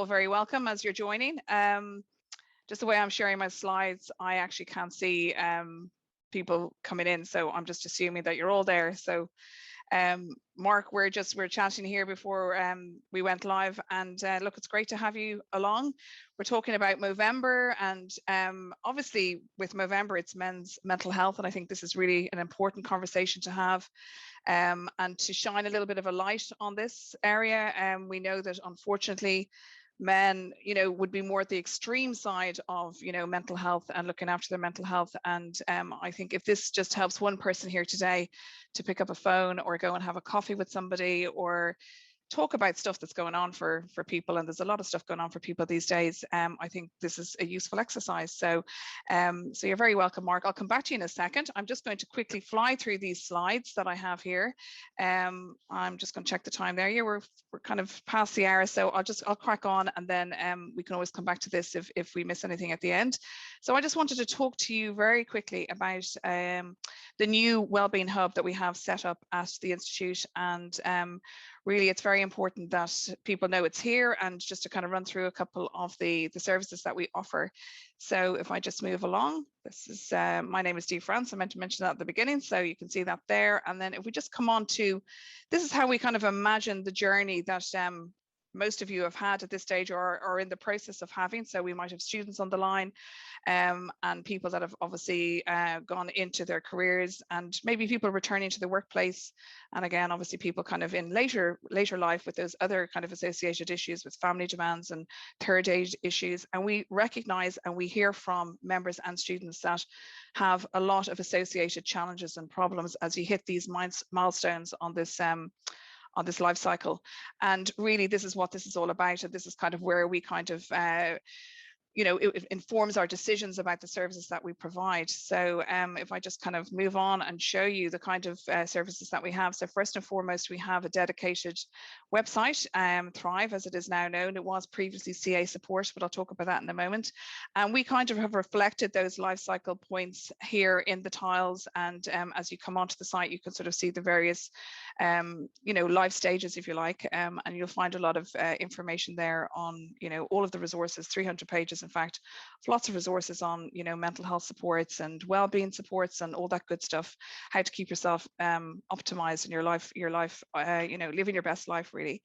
all very welcome as you're joining. Just the way I'm sharing my slides, I actually can't see people coming in, so I'm just assuming that you're all there. So Mark, we're chatting here before we went live, and look, it's great to have you along. We're talking about Movember, and obviously with Movember, it's men's mental health, and I think this is really an important conversation to have. And to shine a little bit of a light on this area. We know that unfortunately men, would be more at the extreme side of, mental health and looking after their mental health. And I think if this just helps one person here today to pick up a phone or go and have a coffee with somebody or talk about stuff that's going on for people, and there's a lot of stuff going on for people these days, I think this is a useful exercise. So so you're very welcome, Mark. I'll come back to you in a second. I'm just going to quickly fly through these slides that I have here. I'm just going to check the time there. Yeah, we're kind of past the hour, so I'll crack on, and then we can always come back to this if we miss anything at the end. So I just wanted to talk to you very quickly about the new Wellbeing Hub that we have set up at the Institute, and really it's very important that people know it's here, and just to kind of run through a couple of the services that we offer. So if I just move along, this is my name is Dee France. I meant to mention that at the beginning, so you can see that there. And then if we just come on to, this is how we kind of imagine the journey that most of you have had at this stage or are in the process of having. So we might have students on the line and people that have obviously gone into their careers, and maybe people returning to the workplace. And again, obviously people kind of in later life with those other kind of associated issues with family demands and third age issues. And we recognize and we hear from members and students that have a lot of associated challenges and problems as you hit these milestones on this life cycle. And really this is what this is all about, and this is kind of where we kind of it informs our decisions about the services that we provide. So if I just kind of move on and show you the kind of services that we have. So first and foremost, we have a dedicated website, Thrive as it is now known. It was previously CA Support, but I'll talk about that in a moment. And we kind of have reflected those life cycle points here in the tiles. And as you come onto the site, you can sort of see the various life stages, if you like, and you'll find a lot of information there on all of the resources, 300 pages in fact, lots of resources on mental health supports and well-being supports and all that good stuff, how to keep yourself optimized in your life living your best life really.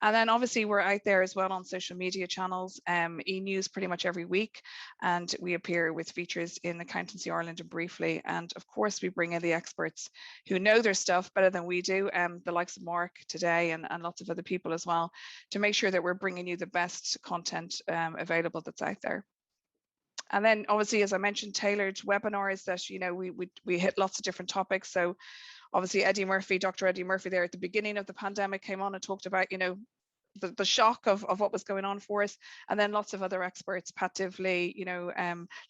And then obviously we're out there as well on social media channels, e-news pretty much every week, and we appear with features in Accountancy Ireland and Briefly. And of course we bring in the experts who know their stuff better than we do, the likes of Mark today and lots of other people as well, to make sure that we're bringing you the best content available that's out there. And then obviously, as I mentioned, tailored webinars that we hit lots of different topics. So obviously Dr. Eddie Murphy there at the beginning of the pandemic came on and talked about the shock of what was going on for us, and then lots of other experts, Pat Divley,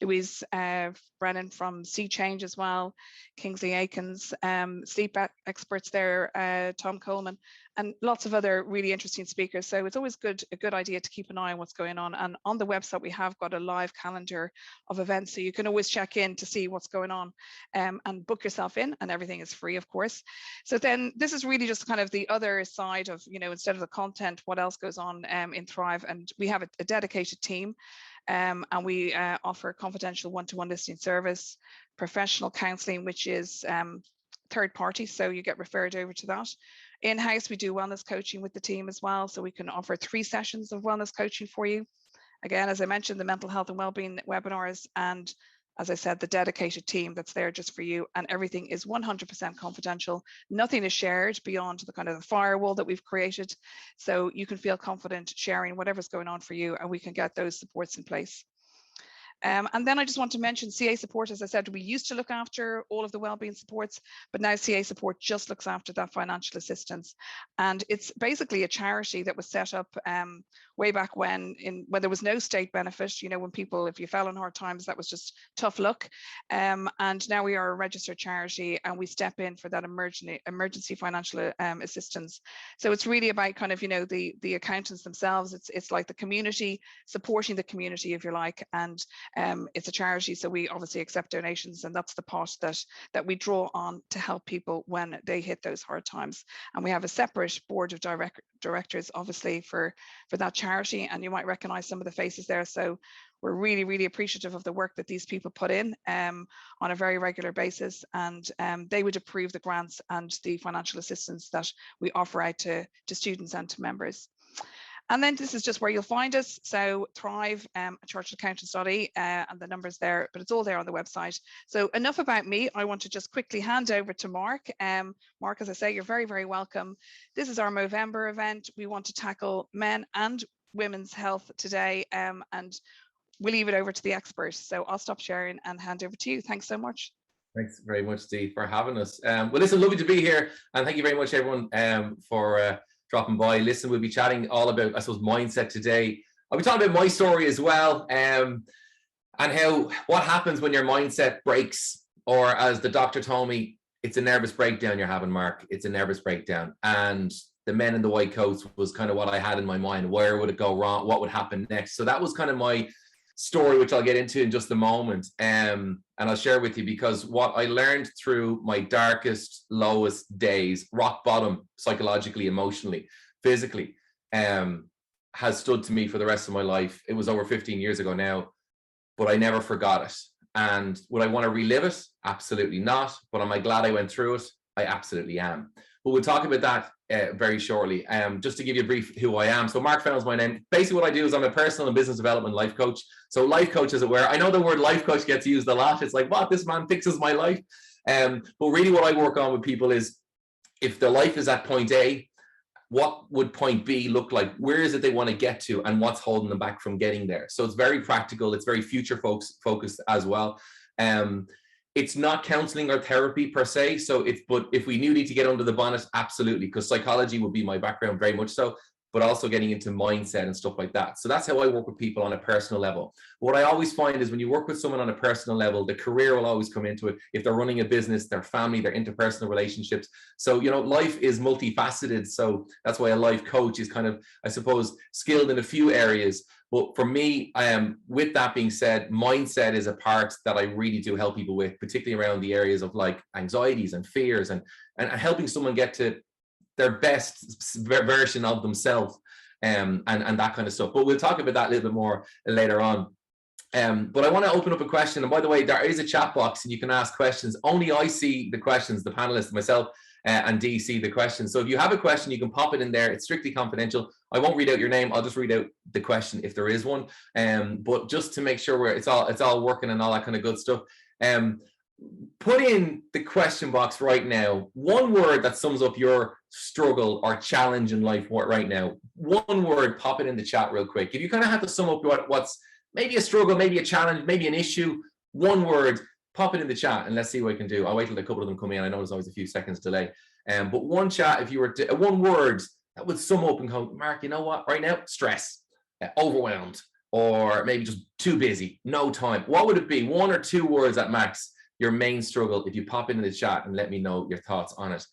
Louise Brennan from Sea Change as well, Kingsley Aikens, sleep experts there, Tom Coleman, and lots of other really interesting speakers. So it's always a good idea to keep an eye on what's going on. And on the website, we have got a live calendar of events, so you can always check in to see what's going on and book yourself in, and everything is free, of course. So then this is really just kind of the other side of, instead of the content, what else goes on in Thrive. And we have a dedicated team, and we offer confidential one-to-one listening service, professional counselling, which is third party, so you get referred over to that. In-house, we do wellness coaching with the team as well, so we can offer 3 sessions of wellness coaching for you. Again, as I mentioned, the mental health and wellbeing webinars, and as I said, the dedicated team that's there just for you, and everything is 100% confidential. Nothing is shared beyond the kind of the firewall that we've created, so you can feel confident sharing whatever's going on for you, and we can get those supports in place. And then I just want to mention CA Support. As I said, we used to look after all of the wellbeing supports, but now CA Support just looks after that financial assistance. And it's basically a charity that was set up way back when there was no state benefit, when people, if you fell on hard times, that was just tough luck. And now we are a registered charity, and we step in for that emergency financial assistance. So it's really about kind of, the accountants themselves. It's like the community, supporting the community, if you like. And it's a charity, so we obviously accept donations, and that's the pot that we draw on to help people when they hit those hard times. And we have a separate board of directors, obviously, for that charity charity, and you might recognize some of the faces there. So we're really, really appreciative of the work that these people put in on a very regular basis, and they would approve the grants and the financial assistance that we offer out to students and to members. And then this is just where you'll find us. So Thrive, charteredaccountants.ie, and the numbers there, but it's all there on the website. So enough about me. I want to just quickly hand over to Mark. Mark, as I say, you're very, very welcome. This is our Movember event. We want to tackle men and women's health today, and we'll leave it over to the experts. So I'll stop sharing and hand over to you. Thanks so much. Thanks very much, Dee, for having us. Well, listen, lovely to be here. And thank you very much, everyone, for dropping by. Listen, we'll be chatting all about, I suppose, mindset today. I'll be talking about my story as well, and what happens when your mindset breaks, or as the doctor told me, it's a nervous breakdown you're having, Mark. It's a nervous breakdown. And the men in the white coats was kind of what I had in my mind. Where would it go wrong? What would happen next? So that was kind of my story, which I'll get into in just a moment. And I'll share with you, because what I learned through my darkest, lowest days, rock bottom, psychologically, emotionally, physically, has stood to me for the rest of my life. It was over 15 years ago now, but I never forgot it. And would I want to relive it? Absolutely not. But am I glad I went through it? I absolutely am. But we'll talk about that very shortly. Just to give you a brief who I am. So Mark Fennell is my name. Basically what I do is I'm a personal and business development life coach. So life coach, as it were. I know the word life coach gets used a lot. It's like, what? This man fixes my life. But really what I work on with people is, if their life is at point A, what would point B look like? Where is it they want to get to, and what's holding them back from getting there? So it's very practical. It's very future focused as well. It's not counseling or therapy per se. But if we need to get under the bonnet, absolutely, because psychology would be my background very much so, but also getting into mindset and stuff like that. So that's how I work with people on a personal level. What I always find is when you work with someone on a personal level, the career will always come into it. If they're running a business, their family, their interpersonal relationships. So, life is multifaceted. So that's why a life coach is kind of, I suppose, skilled in a few areas. But for me, with that being said, mindset is a part that I really do help people with, particularly around the areas of like anxieties and fears, and helping someone get to their best version of themselves, and that kind of stuff. But we'll talk about that a little bit more later on. But I want to open up a question. And by the way, there is a chat box and you can ask questions. Only I see the questions, the panelists, myself and Dee see the questions. So if you have a question, you can pop it in there. It's strictly confidential. I won't read out your name. I'll just read out the question if there is one. But just to make sure it's all working and all that kind of good stuff. Put in the question box right now one word that sums up your struggle or challenge in life right now. One word, pop it in the chat real quick. If you kind of have to sum up what's maybe a struggle, maybe a challenge, maybe an issue, one word, pop it in the chat and let's see what I can do. I'll wait till a couple of them come in. I know there's always a few seconds delay. But one chat, if you were to, one word that would sum up and go, Mark, you know what, right now, stress, overwhelmed, or maybe just too busy, no time. What would it be? One or two words at max, your main struggle, if you pop into the chat and let me know your thoughts on it.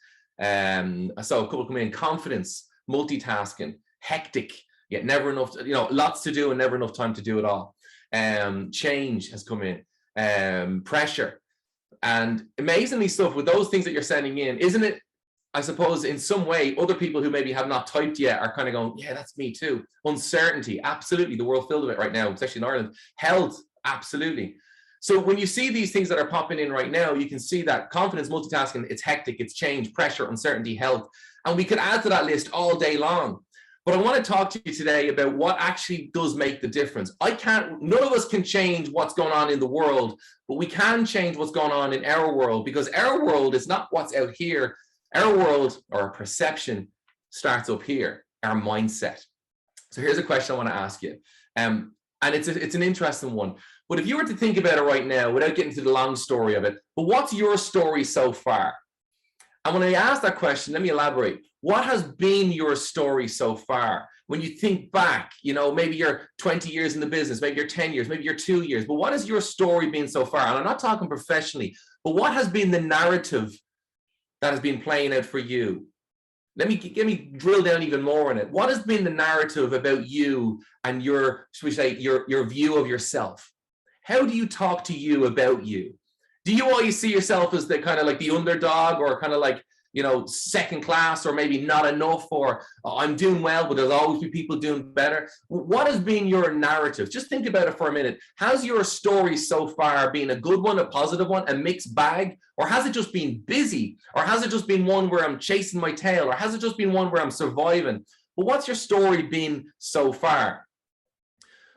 So a couple come in: confidence, multitasking, hectic, yet never enough, lots to do and never enough time to do it all. Change has come in, pressure, and amazingly stuff with those things that you're sending in, isn't it? I suppose in some way, other people who maybe have not typed yet are kind of going, yeah, that's me too. Uncertainty, absolutely. The world filled with it right now, especially in Ireland. Health, absolutely. So when you see these things that are popping in right now, you can see that confidence, multitasking, it's hectic, it's change, pressure, uncertainty, health. And we could add to that list all day long. But I want to talk to you today about what actually does make the difference. None of us can change what's going on in the world, but we can change what's going on in our world, because our world is not what's out here. Our world, or our perception, starts up here, our mindset. So here's a question I want to ask you. And it's an interesting one. But if you were to think about it right now, without getting to the long story of it, but what's your story so far? And when I ask that question, let me elaborate. What has been your story so far? When you think back, maybe you're 20 years in the business, maybe you're 10 years, maybe you're 2 years, but what has your story been so far? And I'm not talking professionally, but what has been the narrative that has been playing out for you? Let me drill down even more on it. What has been the narrative about you and your view of yourself? How do you talk to you about you? Do you always see yourself as the kind of like the underdog, or kind of like second class, or maybe not enough, or I'm doing well, but there'll always be people doing better. What has been your narrative? Just think about it for a minute. Has your story so far been a good one, a positive one, a mixed bag? Or has it just been busy? Or has it just been one where I'm chasing my tail? Or has it just been one where I'm surviving? But what's your story been so far?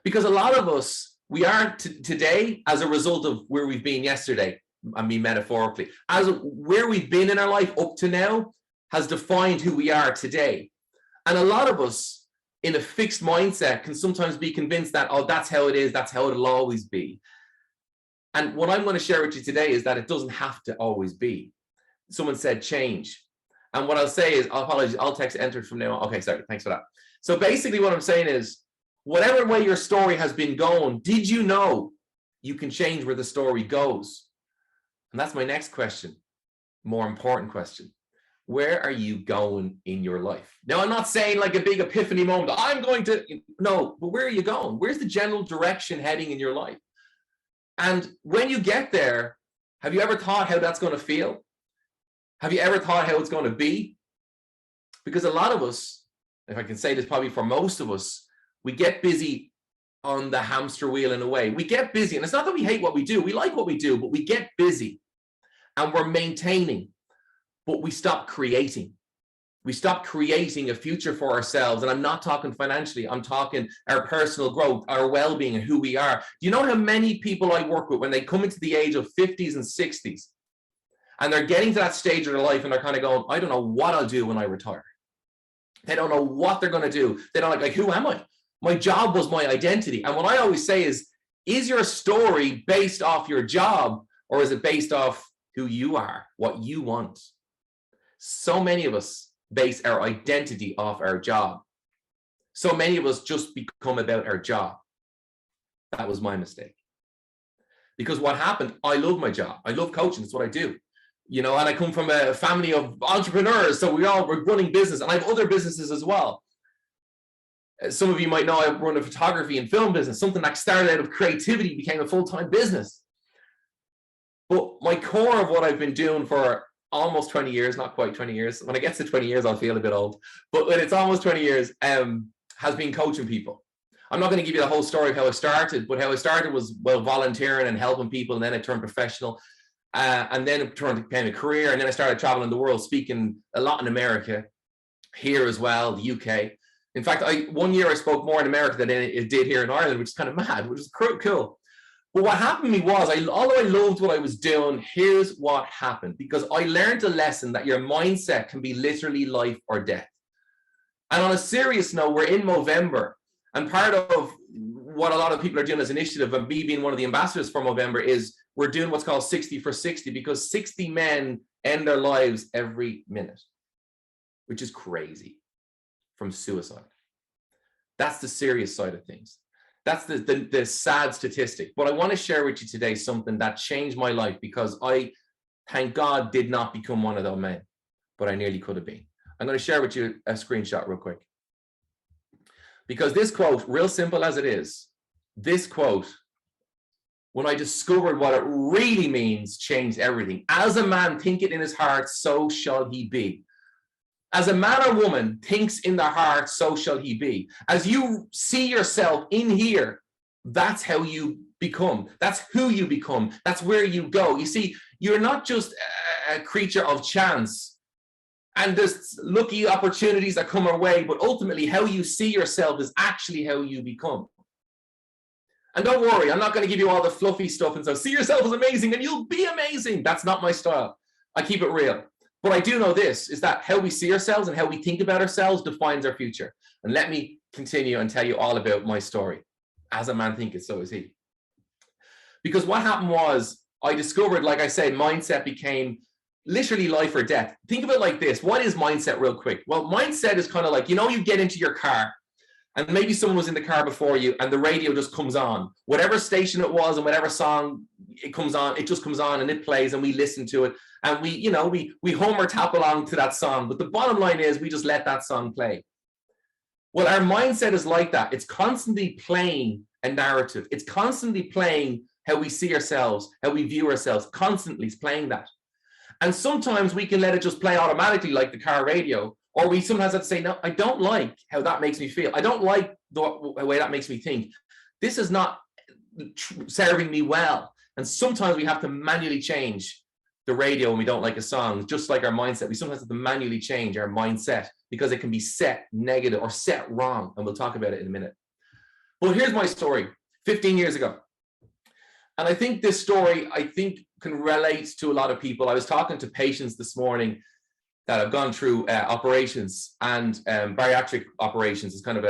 Because a lot of us, we are today as a result of where we've been yesterday. I mean, metaphorically, as where we've been in our life up to now has defined who we are today. And a lot of us in a fixed mindset can sometimes be convinced that, oh, that's how it is, that's how it'll always be. And what I'm going to share with you today is that it doesn't have to always be. Someone said change. And what I'll say is, apologies, I'll text entered from now on. Okay, sorry, thanks for that. So basically what I'm saying is, whatever way your story has been going, did you know you can change where the story goes? And that's my next question, more important question. Where are you going in your life? Now, I'm not saying like a big epiphany moment. I'm going to, no, but where are you going? Where's the general direction heading in your life? And when you get there, have you ever thought how that's going to feel? Have you ever thought how it's going to be? Because a lot of us, if I can say this probably for most of us, we get busy on the hamster wheel in a way. We get busy, and it's not that we hate what we do. We like what we do, but we get busy and we're maintaining, but we stop creating. We stop creating a future for ourselves. And I'm not talking financially. I'm talking our personal growth, our well-being, and who we are. Do you know how many people I work with when they come into the age of 50s and 60s and they're getting to that stage of their life and they're kind of going, I don't know what I'll do when I retire. They don't know what they're going to do. They don't like, who am I? My job was my identity. And what I always say is your story based off your job, or is it based off who you are, what you want? So many of us base our identity off our job. So many of us just become about our job. That was my mistake. Because what happened, I love my job. I love coaching. It's what I do. And I come from a family of entrepreneurs. So we're running business, and I have other businesses as well. Some of you might know I run a photography and film business. Something that started out of creativity became a full-time business. But my core of what I've been doing for almost 20 years, not quite 20 years. When it gets to 20 years, I'll feel a bit old. But when it's almost 20 years, has been coaching people. I'm not going to give you the whole story of how I started, but how I started was, well, volunteering and helping people, and then I turned professional. And then it became a career. And then I started traveling the world, speaking a lot in America, here as well, the UK. In fact, one year I spoke more in America than it did here in Ireland, which is kind of mad, which is cool. But what happened to me was, although I loved what I was doing, here's what happened. Because I learned a lesson that your mindset can be literally life or death. And on a serious note, we're in Movember. And part of what a lot of people are doing as an initiative, and me being one of the ambassadors for Movember, is we're doing what's called 60 for 60, because 60 men end their lives every minute, which is crazy, from suicide. That's the serious side of things. That's the sad statistic. But I want to share with you today something that changed my life, because I, thank God, did not become one of those men, but I nearly could have been. I'm going to share with you a screenshot real quick. Because this quote, real simple as it is, this quote, when I discovered what it really means, changed everything. As a man thinketh in his heart, so shall he be. As a man or woman thinks in their heart, so shall he be. As you see yourself in here, that's how you become. That's who you become. That's where you go. You see, you're not just a creature of chance and there's lucky opportunities that come our way, but ultimately how you see yourself is actually how you become. And don't worry, I'm not going to give you all the fluffy stuff and so see yourself as amazing and you'll be amazing. That's not my style. I keep it real. But I do know this, is that how we see ourselves and how we think about ourselves defines our future. And let me continue and tell you all about my story. As a man thinketh, so is he. Because what happened was, I discovered, like I said, mindset became literally life or death. Think of it like this. What is mindset real quick? Well, mindset is kind of like, you get into your car and maybe someone was in the car before you and the radio just comes on. Whatever station it was and whatever song it comes on, it just comes on and it plays and we listen to it. And we hum or tap along to that song. But the bottom line is we just let that song play. Well, our mindset is like that. It's constantly playing a narrative. It's constantly playing how we see ourselves, how we view ourselves, constantly it's playing that. And sometimes we can let it just play automatically like the car radio, or we sometimes have to say, no, I don't like how that makes me feel. I don't like the way that makes me think. This is not serving me well. And sometimes we have to manually change the radio when we don't like a song, just like our mindset. We sometimes have to manually change our mindset because it can be set negative or set wrong. And we'll talk about it in a minute. But here's my story 15 years ago. And I think this story, can relate to a lot of people. I was talking to patients this morning that have gone through operations, and bariatric operations is kind of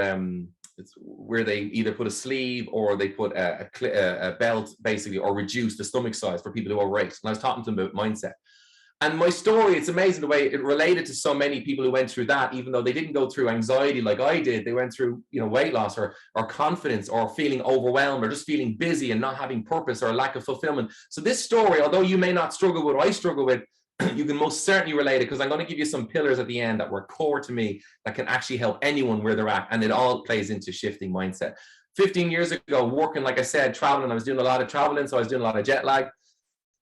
it's where they either put a sleeve or they put a belt, basically, or reduce the stomach size for people who are overweight. And I was talking to them about mindset. And my story, it's amazing the way it related to so many people who went through that, even though they didn't go through anxiety like I did. They went through, weight loss or confidence or feeling overwhelmed or just feeling busy and not having purpose or a lack of fulfillment. So this story, although you may not struggle with what I struggle with, you can most certainly relate it, because I'm going to give you some pillars at the end that were core to me that can actually help anyone where they're at. And it all plays into shifting mindset. 15 years ago, working, like I said, traveling, I was doing a lot of traveling. So I was doing a lot of jet lag.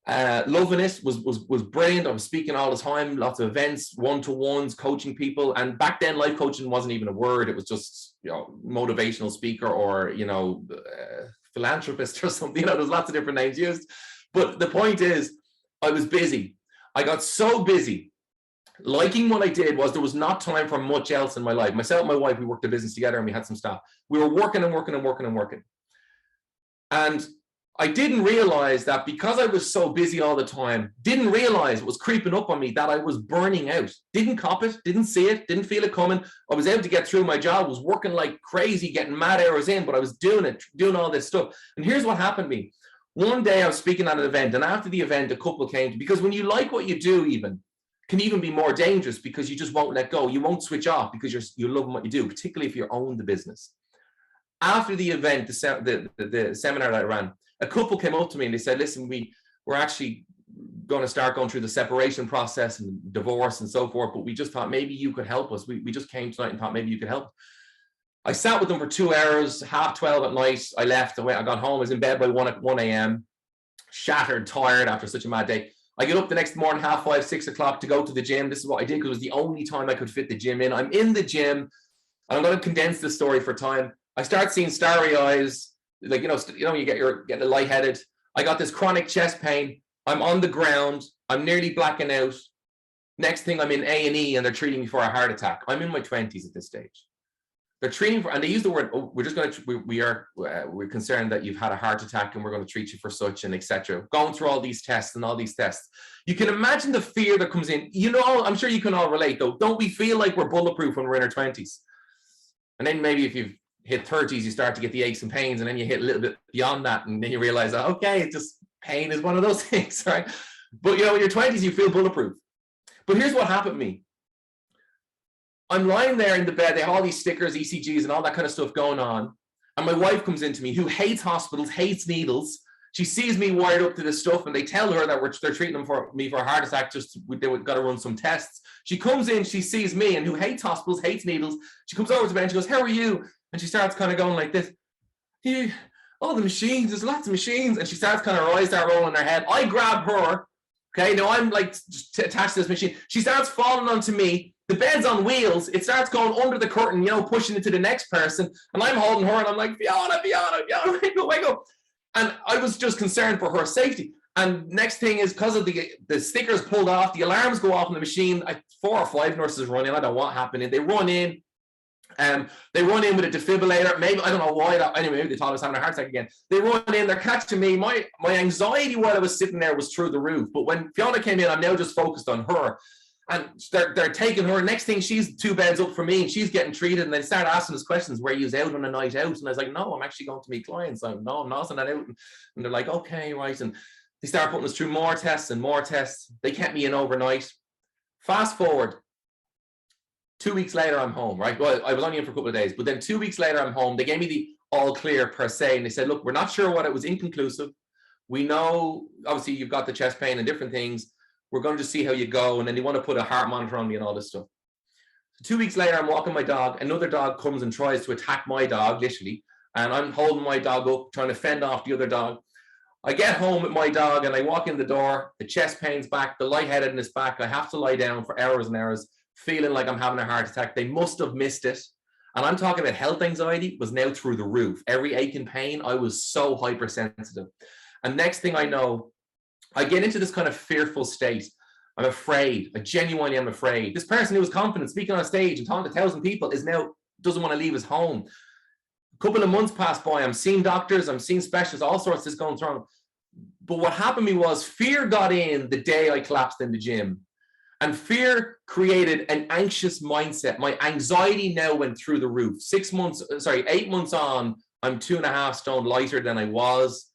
Loving it, was brilliant. I was speaking all the time, lots of events, one-to-ones, coaching people. And back then, life coaching wasn't even a word. It was just, motivational speaker or, philanthropist or something. There's lots of different names used. But the point is, I was busy. I got so busy. Liking what I did was there was not time for much else in my life. Myself and my wife, we worked a business together and we had some stuff. We were working and working and working and working. And I didn't realize that because I was so busy all the time, didn't realize it was creeping up on me that I was burning out. Didn't cop it, didn't see it, didn't feel it coming. I was able to get through my job, was working like crazy, getting mad hours in, but I was doing it, doing all this stuff. And here's what happened to me. One day I was speaking at an event, and after the event, a couple came to me, because when you like what you do, can even be more dangerous because you just won't let go. You won't switch off because you're loving what you do, particularly if you own the business. After the event, the seminar that I ran, a couple came up to me and they said, listen, we're actually going to start going through the separation process and divorce and so forth, but we just thought maybe you could help us. We just came tonight and thought maybe you could help. I sat with them for 2 hours, 12:30 at night. I left, I got home, I was in bed by 1 a.m., shattered, tired after such a mad day. I get up the next morning, 5:30, 6 o'clock to go to the gym. This is what I did because it was the only time I could fit the gym in. I'm in the gym, and I'm going to condense this story for time. I start seeing starry eyes, like, you're getting lightheaded. I got this chronic chest pain. I'm on the ground. I'm nearly blacking out. Next thing, I'm in A&E and they're treating me for a heart attack. I'm in my 20s at this stage. They're treating for, and they use the word, oh, we're concerned that you've had a heart attack and we're going to treat you for such and etc. Going through all these tests and all these tests. You can imagine the fear that comes in. I'm sure you can all relate though. Don't we feel like we're bulletproof when we're in our 20s? And then maybe if you've hit 30s, you start to get the aches and pains, and then you hit a little bit beyond that, and then you realize that, okay, it's just pain is one of those things, right? But in your 20s, you feel bulletproof. But here's what happened to me. I'm lying there in the bed, they have all these stickers, ECGs, and all that kind of stuff going on. And my wife comes into me, who hates hospitals, hates needles. She sees me wired up to this stuff, and they tell her that they're treating me for a heart attack. They got to run some tests. She comes in, she sees me, and who hates hospitals, hates needles. She comes over to me and she goes, "How are you?" And she starts kind of going like this. "Yeah, all the machines, there's lots of machines." And she starts kind of eyes start rolling her head. I grab her. Okay, now I'm like attached to this machine. She starts falling onto me. The bed's on wheels. It starts going under the curtain, pushing it to the next person. And I'm holding her and I'm like, Fiona, wake up. And I was just concerned for her safety. And next thing is, because of the stickers pulled off, the alarms go off on the machine. 4 or 5 nurses run in. I don't know what happened. They run in. They run in with a defibrillator. Maybe, I don't know why. Anyway, maybe they thought I was having a heart attack again. They run in. They're catching me. My anxiety while I was sitting there was through the roof. But when Fiona came in, I'm now just focused on her. And they're taking her. Next thing, she's 2 beds up from me, and she's getting treated. And they start asking us questions. Were you out on a night out? And I was like, no, I'm actually going to meet clients. No, I'm not on that out. And they're like, okay, right. And they start putting us through more tests and more tests. They kept me in overnight. Fast forward, 2 weeks later, I'm home, right? Well, I was only in for a couple of days, but then 2 weeks later, I'm home. They gave me the all clear per se. And they said, look, we're not sure what it was, inconclusive. We know, obviously, you've got the chest pain and different things. We're going to see how you go. And then they want to put a heart monitor on me and all this stuff. So 2 weeks later, I'm walking my dog. Another dog comes and tries to attack my dog, literally. And I'm holding my dog up, trying to fend off the other dog. I get home with my dog and I walk in the door, the chest pain's back, the lightheadedness back. I have to lie down for hours and hours, feeling like I'm having a heart attack. They must have missed it. And I'm talking about health anxiety was now through the roof. Every ache and pain, I was so hypersensitive. And next thing I know, I get into this kind of fearful state. I'm afraid. I genuinely am afraid. This person who was confident, speaking on stage and talking to 1,000 people, is now doesn't want to leave his home. A couple of months pass by. I'm seeing doctors. I'm seeing specialists. All sorts is going wrong. But what happened to me was fear got in the day I collapsed in the gym. And fear created an anxious mindset. My anxiety now went through the roof. 8 months on, I'm 2.5 stone lighter than I was.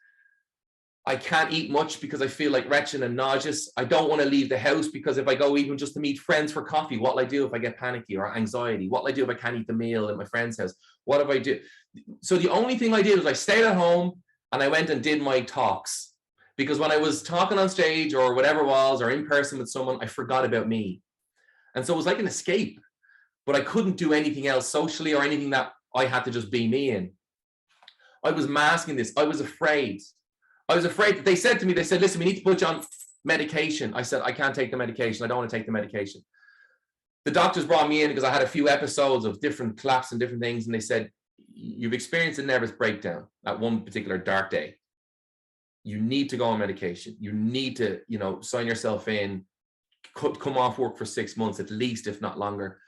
I can't eat much because I feel like wretched and nauseous. I don't want to leave the house because if I go even just to meet friends for coffee, what will I do if I get panicky or anxiety? What will I do if I can't eat the meal at my friend's house? What if I do? So the only thing I did was I stayed at home and I went and did my talks. Because when I was talking on stage or whatever it was, or in person with someone, I forgot about me. And so it was like an escape, but I couldn't do anything else socially or anything that I had to just be me in. I was masking this. I was afraid. They said to me, listen, we need to put you on medication. I said, I can't take the medication. I don't want to take the medication. The doctors brought me in because I had a few episodes of different collapse and different things. And they said, you've experienced a nervous breakdown at one particular dark day. You need to go on medication. You need to, sign yourself in, come off work for 6 months at least, if not longer.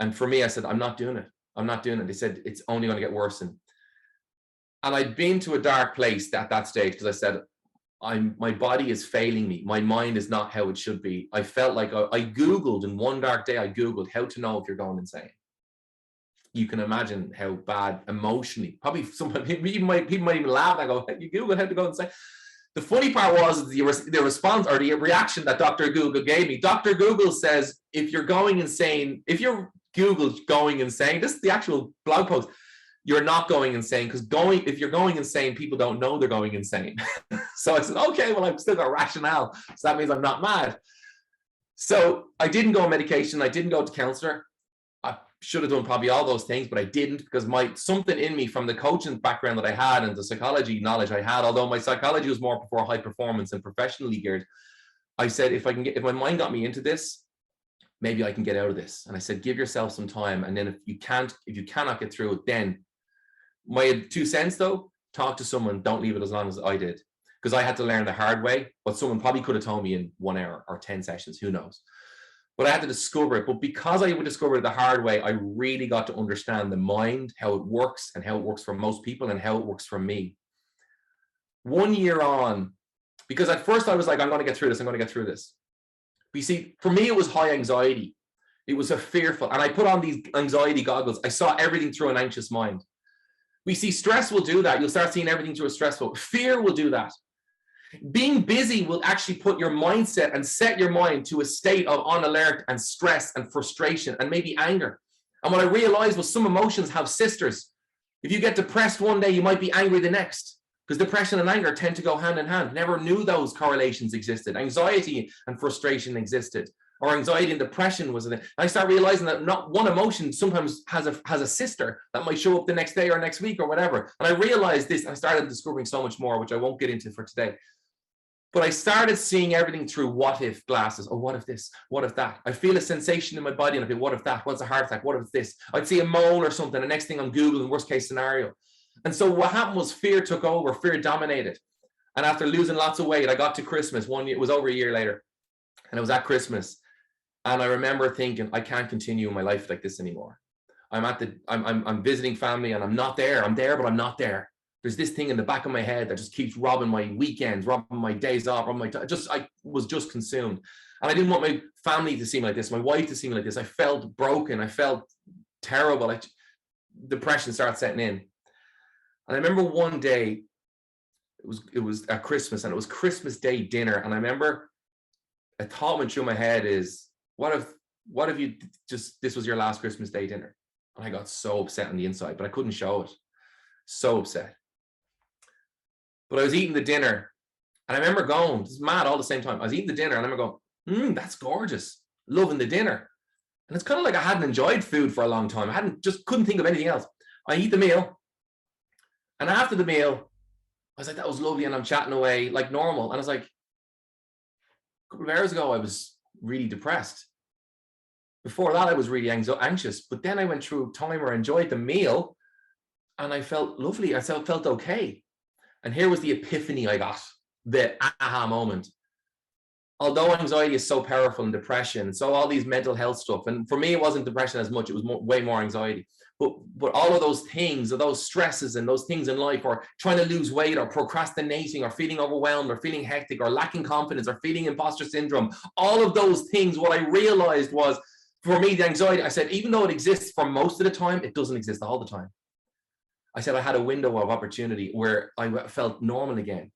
And for me, I said, I'm not doing it. They said, it's only going to get worse. And I'd been to a dark place at that stage because I said, my body is failing me. My mind is not how it should be. I felt like I Googled in one dark day, I Googled how to know if you're going insane. You can imagine how bad emotionally, probably people might even laugh. I go, you Google how to go insane. The funny part was the response or the reaction that Dr. Google gave me. Dr. Google says, if you're going insane, if you're Googled going insane, this is the actual blog post, you're not going insane because if you're going insane, people don't know they're going insane. So I said, okay, well, I've still got rationale. So that means I'm not mad. So I didn't go on medication. I didn't go to counselor. I should have done probably all those things, but I didn't because something in me from the coaching background that I had and the psychology knowledge I had, although my psychology was more for high performance and professionally geared, I said, if my mind got me into this, maybe I can get out of this. And I said, give yourself some time. And then if you cannot get through it, then my 2 cents though, talk to someone, don't leave it as long as I did. Because I had to learn the hard way, what someone probably could have told me in 1 hour or 10 sessions, who knows. But I had to discover it. But because I would discover it the hard way, I really got to understand the mind, how it works and how it works for most people and how it works for me. 1 year on, because at first I was like, I'm going to get through this. But you see, for me, it was high anxiety. It was a fearful, and I put on these anxiety goggles. I saw everything through an anxious mind. We see stress will do that. You'll start seeing everything through a stressful. Fear will do that. Being busy will actually put your mindset and set your mind to a state of on alert and stress and frustration and maybe anger. And what I realized was some emotions have sisters. If you get depressed one day, you might be angry the next, because depression and anger tend to go hand in hand. Never knew those correlations existed. Anxiety and frustration existed, or anxiety and depression was in it. And I started realizing that not one emotion sometimes has a sister that might show up the next day or next week or whatever. And I realized this, and I started discovering so much more, which I won't get into for today. But I started seeing everything through what if glasses. Oh, what if this? What if that? I feel a sensation in my body and I think, what if that? What's a heart attack? What if it's this? I'd see a mole or something. The next thing I'm Googling, worst case scenario. And so what happened was fear took over, fear dominated. And after losing lots of weight, I got to Christmas 1 year, it was over a year later. And it was at Christmas. And I remember thinking, I can't continue my life like this anymore. I'm visiting family and I'm not there. I'm there, but I'm not there. There's this thing in the back of my head that just keeps robbing my weekends, robbing my days off, I was just consumed. And I didn't want my family to see me like this, my wife to see me like this. I felt broken. I felt terrible. Depression started setting in. And I remember one day, it was at Christmas, and it was Christmas Day dinner. And I remember a thought went through my head is, what if you just, this was your last Christmas Day dinner? And I got so upset on the inside, but I couldn't show it. So upset. But I was eating the dinner, and I remember going, this is mad all the same time. I was eating the dinner, and I remember going, that's gorgeous. Loving the dinner. And it's kind of like I hadn't enjoyed food for a long time. Couldn't think of anything else. I eat the meal. And after the meal, I was like, that was lovely. And I'm chatting away like normal. And I was like, a couple of hours ago, I was really depressed. Before that, I was really anxious. But then I went through a time where I enjoyed the meal and I felt lovely. I felt okay. And here was the epiphany I got, the aha moment. Although anxiety is so powerful in depression, so all these mental health stuff, and for me, it wasn't depression as much, it was way more anxiety. But all of those things, or those stresses and those things in life, or trying to lose weight, or procrastinating, or feeling overwhelmed, or feeling hectic, or lacking confidence, or feeling imposter syndrome, all of those things, what I realized was, for me, the anxiety, I said, even though it exists for most of the time, it doesn't exist all the time. I said I had a window of opportunity where I felt normal again.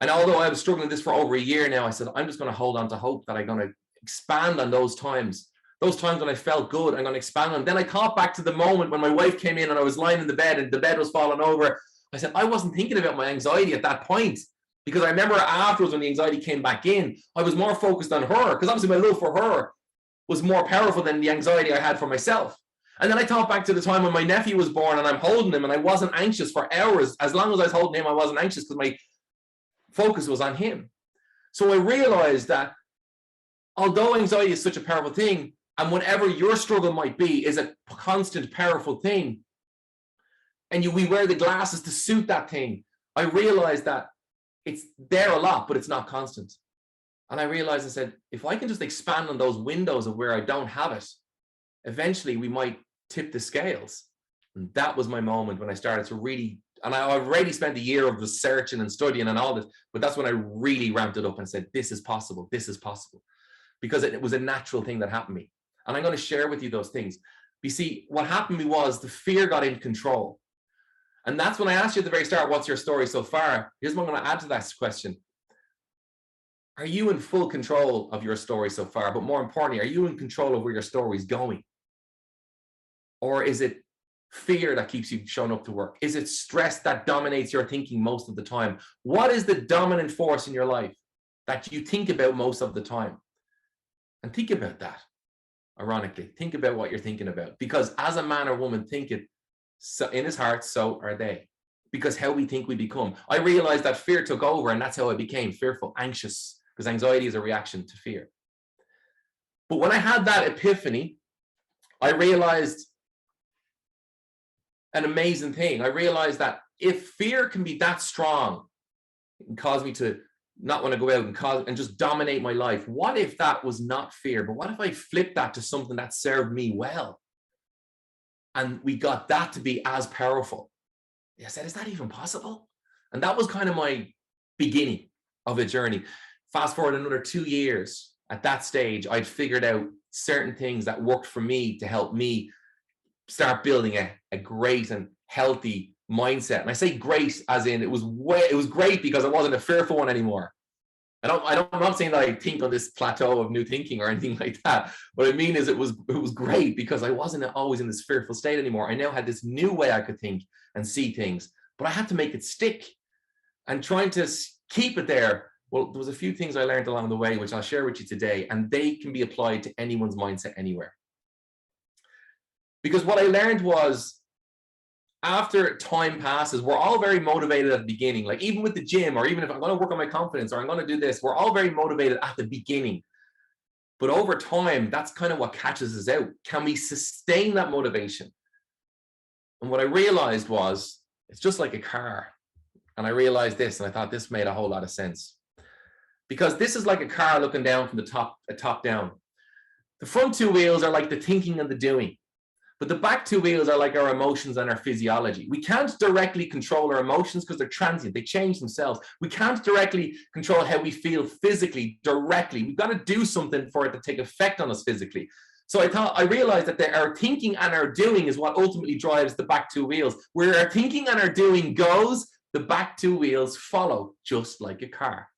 And although I was struggling with this for over a year now, I said, I'm just going to hold on to hope that I'm going to expand on those times when I felt good. I'm going to expand on. Then I thought back to the moment when my wife came in and I was lying in the bed and the bed was falling over. I said, I wasn't thinking about my anxiety at that point, because I remember afterwards when the anxiety came back in, I was more focused on her, because obviously my love for her was more powerful than the anxiety I had for myself. And then I thought back to the time when my nephew was born and I'm holding him and I wasn't anxious for hours. As long as I was holding him, I wasn't anxious because my focus was on him. So I realized that although anxiety is such a powerful thing, and whatever your struggle might be is a constant powerful thing, and we wear the glasses to suit that thing, I realized that it's there a lot, but it's not constant. And I realized, I said, if I can just expand on those windows of where I don't have it, eventually we might tip the scales. And that was my moment when I started to really, and I already spent a year of researching and studying and all this, but that's when I really ramped it up and said, this is possible, because it was a natural thing that happened to me. And I'm going to share with you those things. You see, what happened to me was the fear got in control. And that's when I asked you at the very start, what's your story so far? Here's what I'm going to add to that question. Are you in full control of your story so far? But more importantly, are you in control of where your story is going? Or is it fear that keeps you showing up to work? Is it stress that dominates your thinking most of the time? What is the dominant force in your life that you think about most of the time? And think about that. Ironically, think about what you're thinking about, because as a man or woman thinketh so in his heart, so are they. Because how we think we become. I realized that fear took over, and that's how I became fearful, anxious, because anxiety is a reaction to fear. But when I had that epiphany, I realized an amazing thing. I realized that if fear can be that strong and cause me to not want to go out and just dominate my life, what if that was not fear? But what if I flipped that to something that served me well? And we got that to be as powerful. I said, is that even possible? And that was kind of my beginning of a journey. Fast forward another 2 years. At that stage, I'd figured out certain things that worked for me to help me start building a great and healthy mindset. And I say great as in it was great because I wasn't a fearful one anymore. I'm not saying that I think on this plateau of new thinking or anything like that. What I mean is it was great because I wasn't always in this fearful state anymore. I now had this new way I could think and see things, but I had to make it stick. And trying to keep it there, well, there was a few things I learned along the way, which I'll share with you today, and they can be applied to anyone's mindset anywhere. Because what I learned was, after time passes, we're all very motivated at the beginning. Like even with the gym, or even if I'm going to work on my confidence, or I'm going to do this, we're all very motivated at the beginning. But over time, that's kind of what catches us out. Can we sustain that motivation? And what I realized was, it's just like a car. And I realized this, and I thought this made a whole lot of sense. Because this is like a car looking down from the top down. The front two wheels are like the thinking and the doing. But the back two wheels are like our emotions and our physiology. We can't directly control our emotions because they're transient. They change themselves. We can't directly control how we feel physically directly. We've got to do something for it to take effect on us physically. So I realized that our thinking and our doing is what ultimately drives the back two wheels. Where our thinking and our doing goes, the back two wheels follow, just like a car.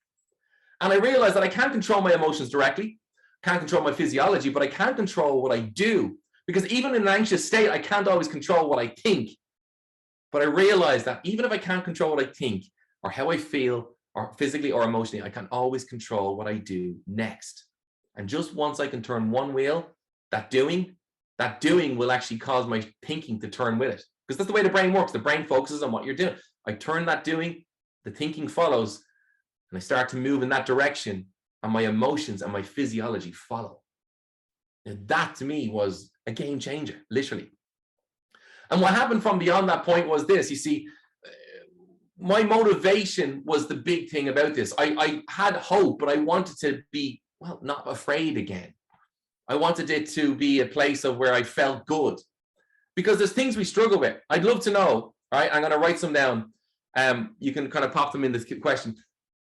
And I realized that I can't control my emotions directly, can't control my physiology, but I can control what I do. Because even in an anxious state, I can't always control what I think. But I realized that even if I can't control what I think or how I feel or physically or emotionally, I can always control what I do next. And just once I can turn one wheel, that doing will actually cause my thinking to turn with it. Because that's the way the brain works. The brain focuses on what you're doing. I turn that doing, the thinking follows, and I start to move in that direction, and my emotions and my physiology follow. And that to me was a game changer, literally. And what happened from beyond that point was this. You see, my motivation was the big thing about this. I had hope, but I wanted to be, well, not afraid again. I wanted it to be a place of where I felt good. Because there's things we struggle with. I'd love to know, right? I'm going to write some down. You can kind of pop them in this question.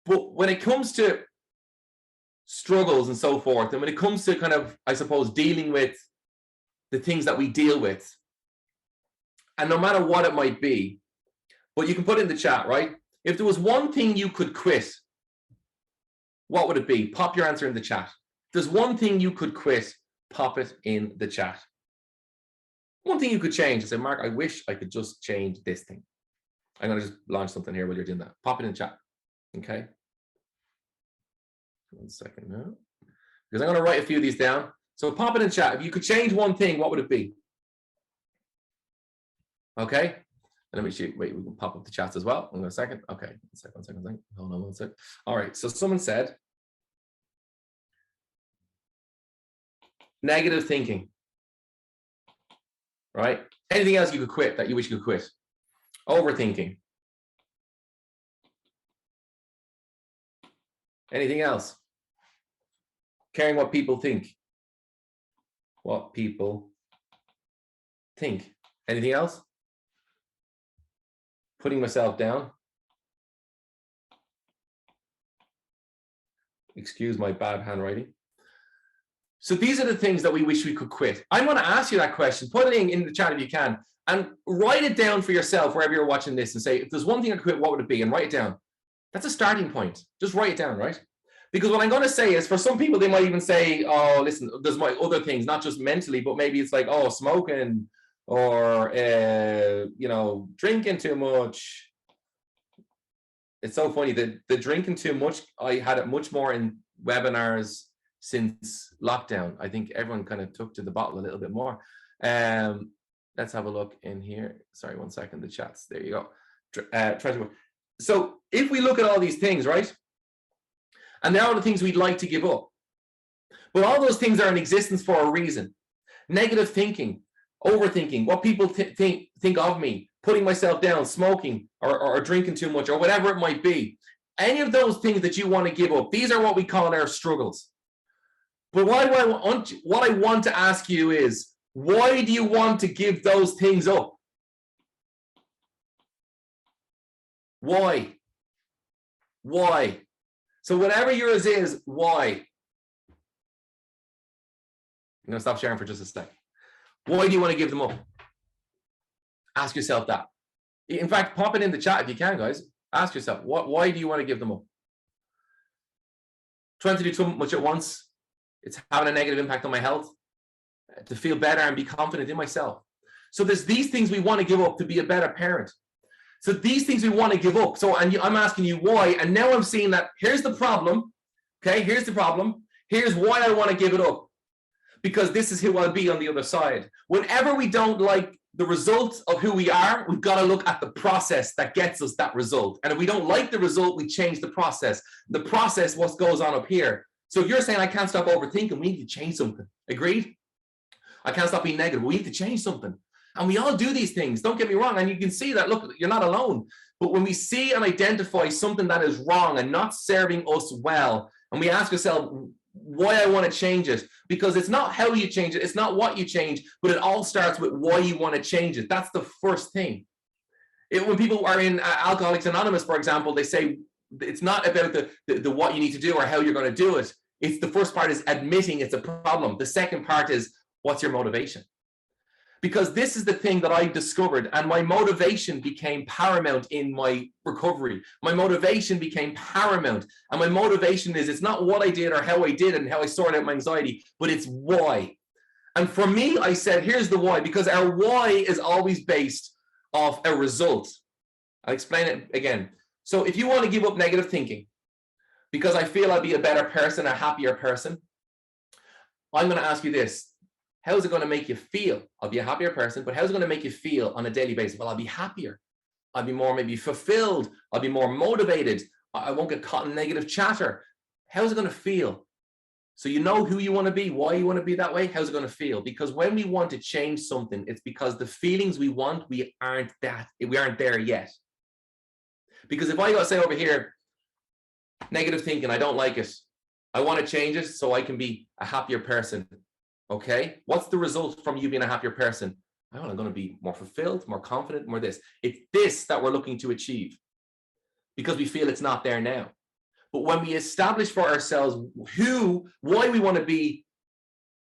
But when it comes to struggles and so forth, and when it comes to kind of, I suppose, dealing with the things that we deal with, and no matter what it might be, but you can put it in the chat, right? If there was one thing you could quit, what would it be? Pop your answer in the chat. If there's one thing you could quit, pop it in the chat. One thing you could change. I say, Mark, I wish I could just change this thing. I'm going to just launch something here while you're doing that. Pop it in the chat. Okay. 1 second now. Because I'm going to write a few of these down. So pop it in the chat. If you could change one thing, what would it be? Okay. Let me see. Wait, we can pop up the chats as well. In a second. Okay. One second. Hold on 1 sec. All right. So someone said negative thinking. Right? Anything else you could quit that you wish you could quit? Overthinking. Anything else? Caring what people think. What people think. Anything else? Putting myself down. Excuse my bad handwriting. So these are the things that we wish we could quit. I'm going to ask you that question. Put it in the chat if you can, and write it down for yourself wherever you're watching this, and say, if there's one thing I could quit, what would it be? And write it down. That's a starting point. Just write it down, right? Because what I'm going to say is, for some people, they might even say, oh, listen, there's my other things, not just mentally, but maybe it's like, oh, smoking, or, drinking too much. It's so funny that the drinking too much, I had it much more in webinars since lockdown. I think everyone kind of took to the bottle a little bit more. Let's have a look in here. Sorry, 1 second. The chats. There you go. So if we look at all these things, right? And they're all the things we'd like to give up. But all those things are in existence for a reason. Negative thinking, overthinking, what people think of me, putting myself down, smoking, or drinking too much, or whatever it might be. Any of those things that you want to give up, these are what we call our struggles. But what I want to ask you is, why do you want to give those things up? Why? Why? So whatever yours is, why? I'm going to stop sharing for just a sec. Why do you want to give them up? Ask yourself that. In fact, pop it in the chat if you can, guys. Ask yourself, why do you want to give them up? Trying to do too much at once. It's having a negative impact on my health. To feel better and be confident in myself. So there's these things we want to give up to be a better parent. So these things we want to give up. So I'm asking you why, and now I'm seeing that here's the problem. Okay, here's the problem. Here's why I want to give it up. Because this is who I'll be on the other side. Whenever we don't like the result of who we are, we've got to look at the process that gets us that result. And if we don't like the result, we change the process. The process, what goes on up here. So if you're saying I can't stop overthinking, we need to change something. Agreed? I can't stop being negative. We need to change something. And we all do these things. Don't get me wrong. And you can see that, look, you're not alone. But when we see and identify something that is wrong and not serving us well, and we ask ourselves why I want to change it, because it's not how you change it, it's not what you change, but it all starts with why you want to change it. That's the first thing. When people are in Alcoholics Anonymous, for example, they say it's not about the what you need to do or how you're going to do it. It's the first part is admitting it's a problem. The second part is, what's your motivation? Because this is the thing that I discovered, and my motivation became paramount in my recovery. My motivation became paramount, and my motivation is, it's not what I did or how I did and how I sorted out my anxiety, but it's why. And for me, I said, here's the why, because our why is always based off a result. I'll explain it again. So if you want to give up negative thinking, because I feel I'll be a better person, a happier person, I'm going to ask you this. How's it going to make you feel? I'll be a happier person, but how's it going to make you feel on a daily basis? Well, I'll be happier. I'll be more maybe fulfilled. I'll be more motivated. I won't get caught in negative chatter. How's it going to feel? So you know who you want to be, why you want to be that way. How's it going to feel? Because when we want to change something, it's because the feelings we want, we aren't there yet. Because if I go say over here, negative thinking, I don't like it. I want to change it so I can be a happier person. Okay. What's the result from you being a happier person? I'm going to be more fulfilled, more confident, more this. It's this that we're looking to achieve because we feel it's not there now. But when we establish for ourselves why we want to be,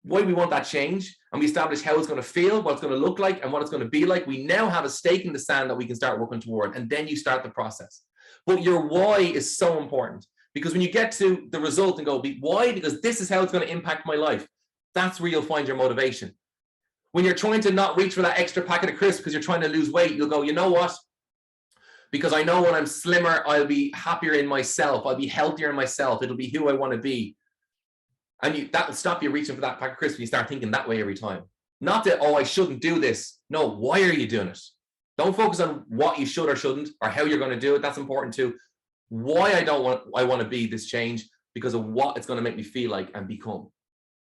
why we want that change, and we establish how it's going to feel, what it's going to look like, and what it's going to be like, we now have a stake in the sand that we can start working toward, and then you start the process. But your why is so important, because when you get to the result and go, why? Because this is how it's going to impact my life. That's where you'll find your motivation. When you're trying to not reach for that extra packet of crisps because you're trying to lose weight, you'll go, you know what? Because I know when I'm slimmer, I'll be happier in myself. I'll be healthier in myself. It'll be who I want to be. And that will stop you reaching for that pack of crisps when you start thinking that way every time. Not that, oh, I shouldn't do this. No, why are you doing it? Don't focus on what you should or shouldn't or how you're going to do it. That's important too. Why I want to be this change, because of what it's going to make me feel like and become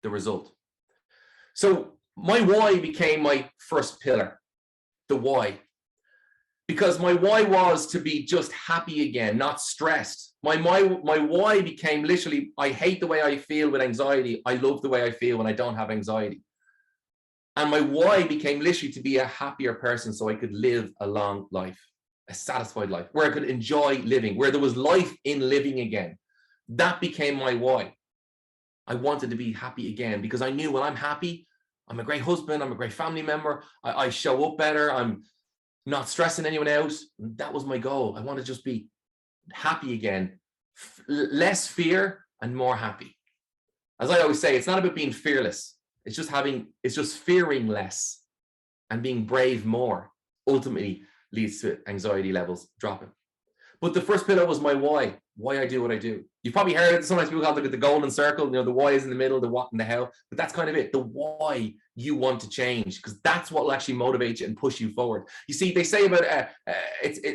the result. So my why became my first pillar, the why. Because my why was to be just happy again, not stressed. My why became literally, I hate the way I feel with anxiety. I love the way I feel when I don't have anxiety. And my why became literally to be a happier person so I could live a long life, a satisfied life, where I could enjoy living, where there was life in living again. That became my why. I wanted to be happy again because I knew when I'm happy, I'm a great husband, I'm a great family member, I show up better, I'm not stressing anyone out. That was my goal. I want to just be happy again, less fear and more happy. As I always say, it's not about being fearless. It's just fearing less and being brave more ultimately leads to anxiety levels dropping. But the first pillar was my why I do what I do. You've probably heard it. Sometimes people look at the golden circle, the why is in the middle, the what and the how, but that's kind of it. The why you want to change, because that's what will actually motivate you and push you forward. You see, they say about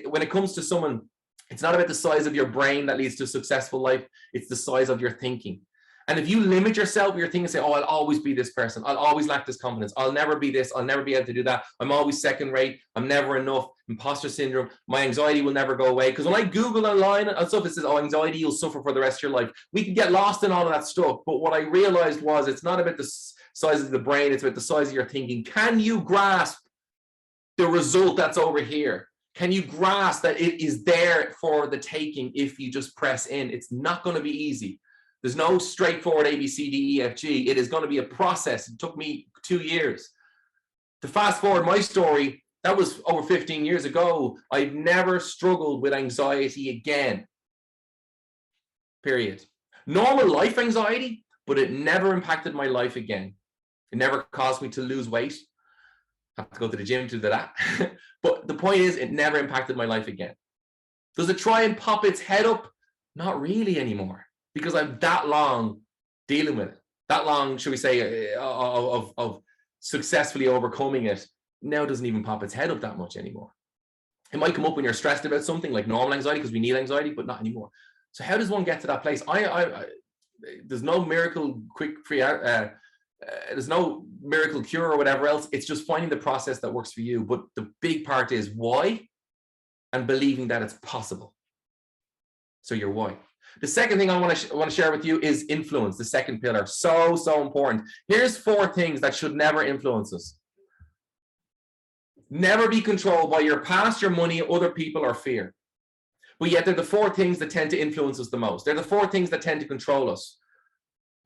when it comes to someone, it's not about the size of your brain that leads to a successful life. It's the size of your thinking. And if you limit yourself, your thinking, say, oh, I'll always be this person. I'll always lack this confidence. I'll never be this. I'll never be able to do that. I'm always second rate. I'm never enough. Imposter syndrome. My anxiety will never go away. Because when I Google online and stuff, it says, oh, anxiety, you'll suffer for the rest of your life. We can get lost in all of that stuff. But what I realized was it's not about the size of the brain. It's about the size of your thinking. Can you grasp the result that's over here? Can you grasp that it is there for the taking if you just press in? It's not going to be easy. There's no straightforward A, B, C, D, E, F, G. It is going to be a process. It took me 2 years. To fast forward my story, that was over 15 years ago. I've never struggled with anxiety again. Period. Normal life anxiety, but it never impacted my life again. It never caused me to lose weight. I have to go to the gym to do that. But the point is, it never impacted my life again. Does it try and pop its head up? Not really anymore. Because I'm that long dealing with it, that long, should we say, of successfully overcoming it, now doesn't even pop its head up that much anymore. It might come up when you're stressed about something like normal anxiety, because we need anxiety, but not anymore. So how does one get to that place? There's no miracle there's no miracle cure or whatever else. It's just finding the process that works for you. But the big part is why, and believing that it's possible. So your why. The second thing I want to share with you is influence, the second pillar. So important. Here's 4 things that should never influence us. Never be controlled by your past, your money, other people, or fear. But yet they're the 4 things that tend to influence us the most. They're the 4 things that tend to control us.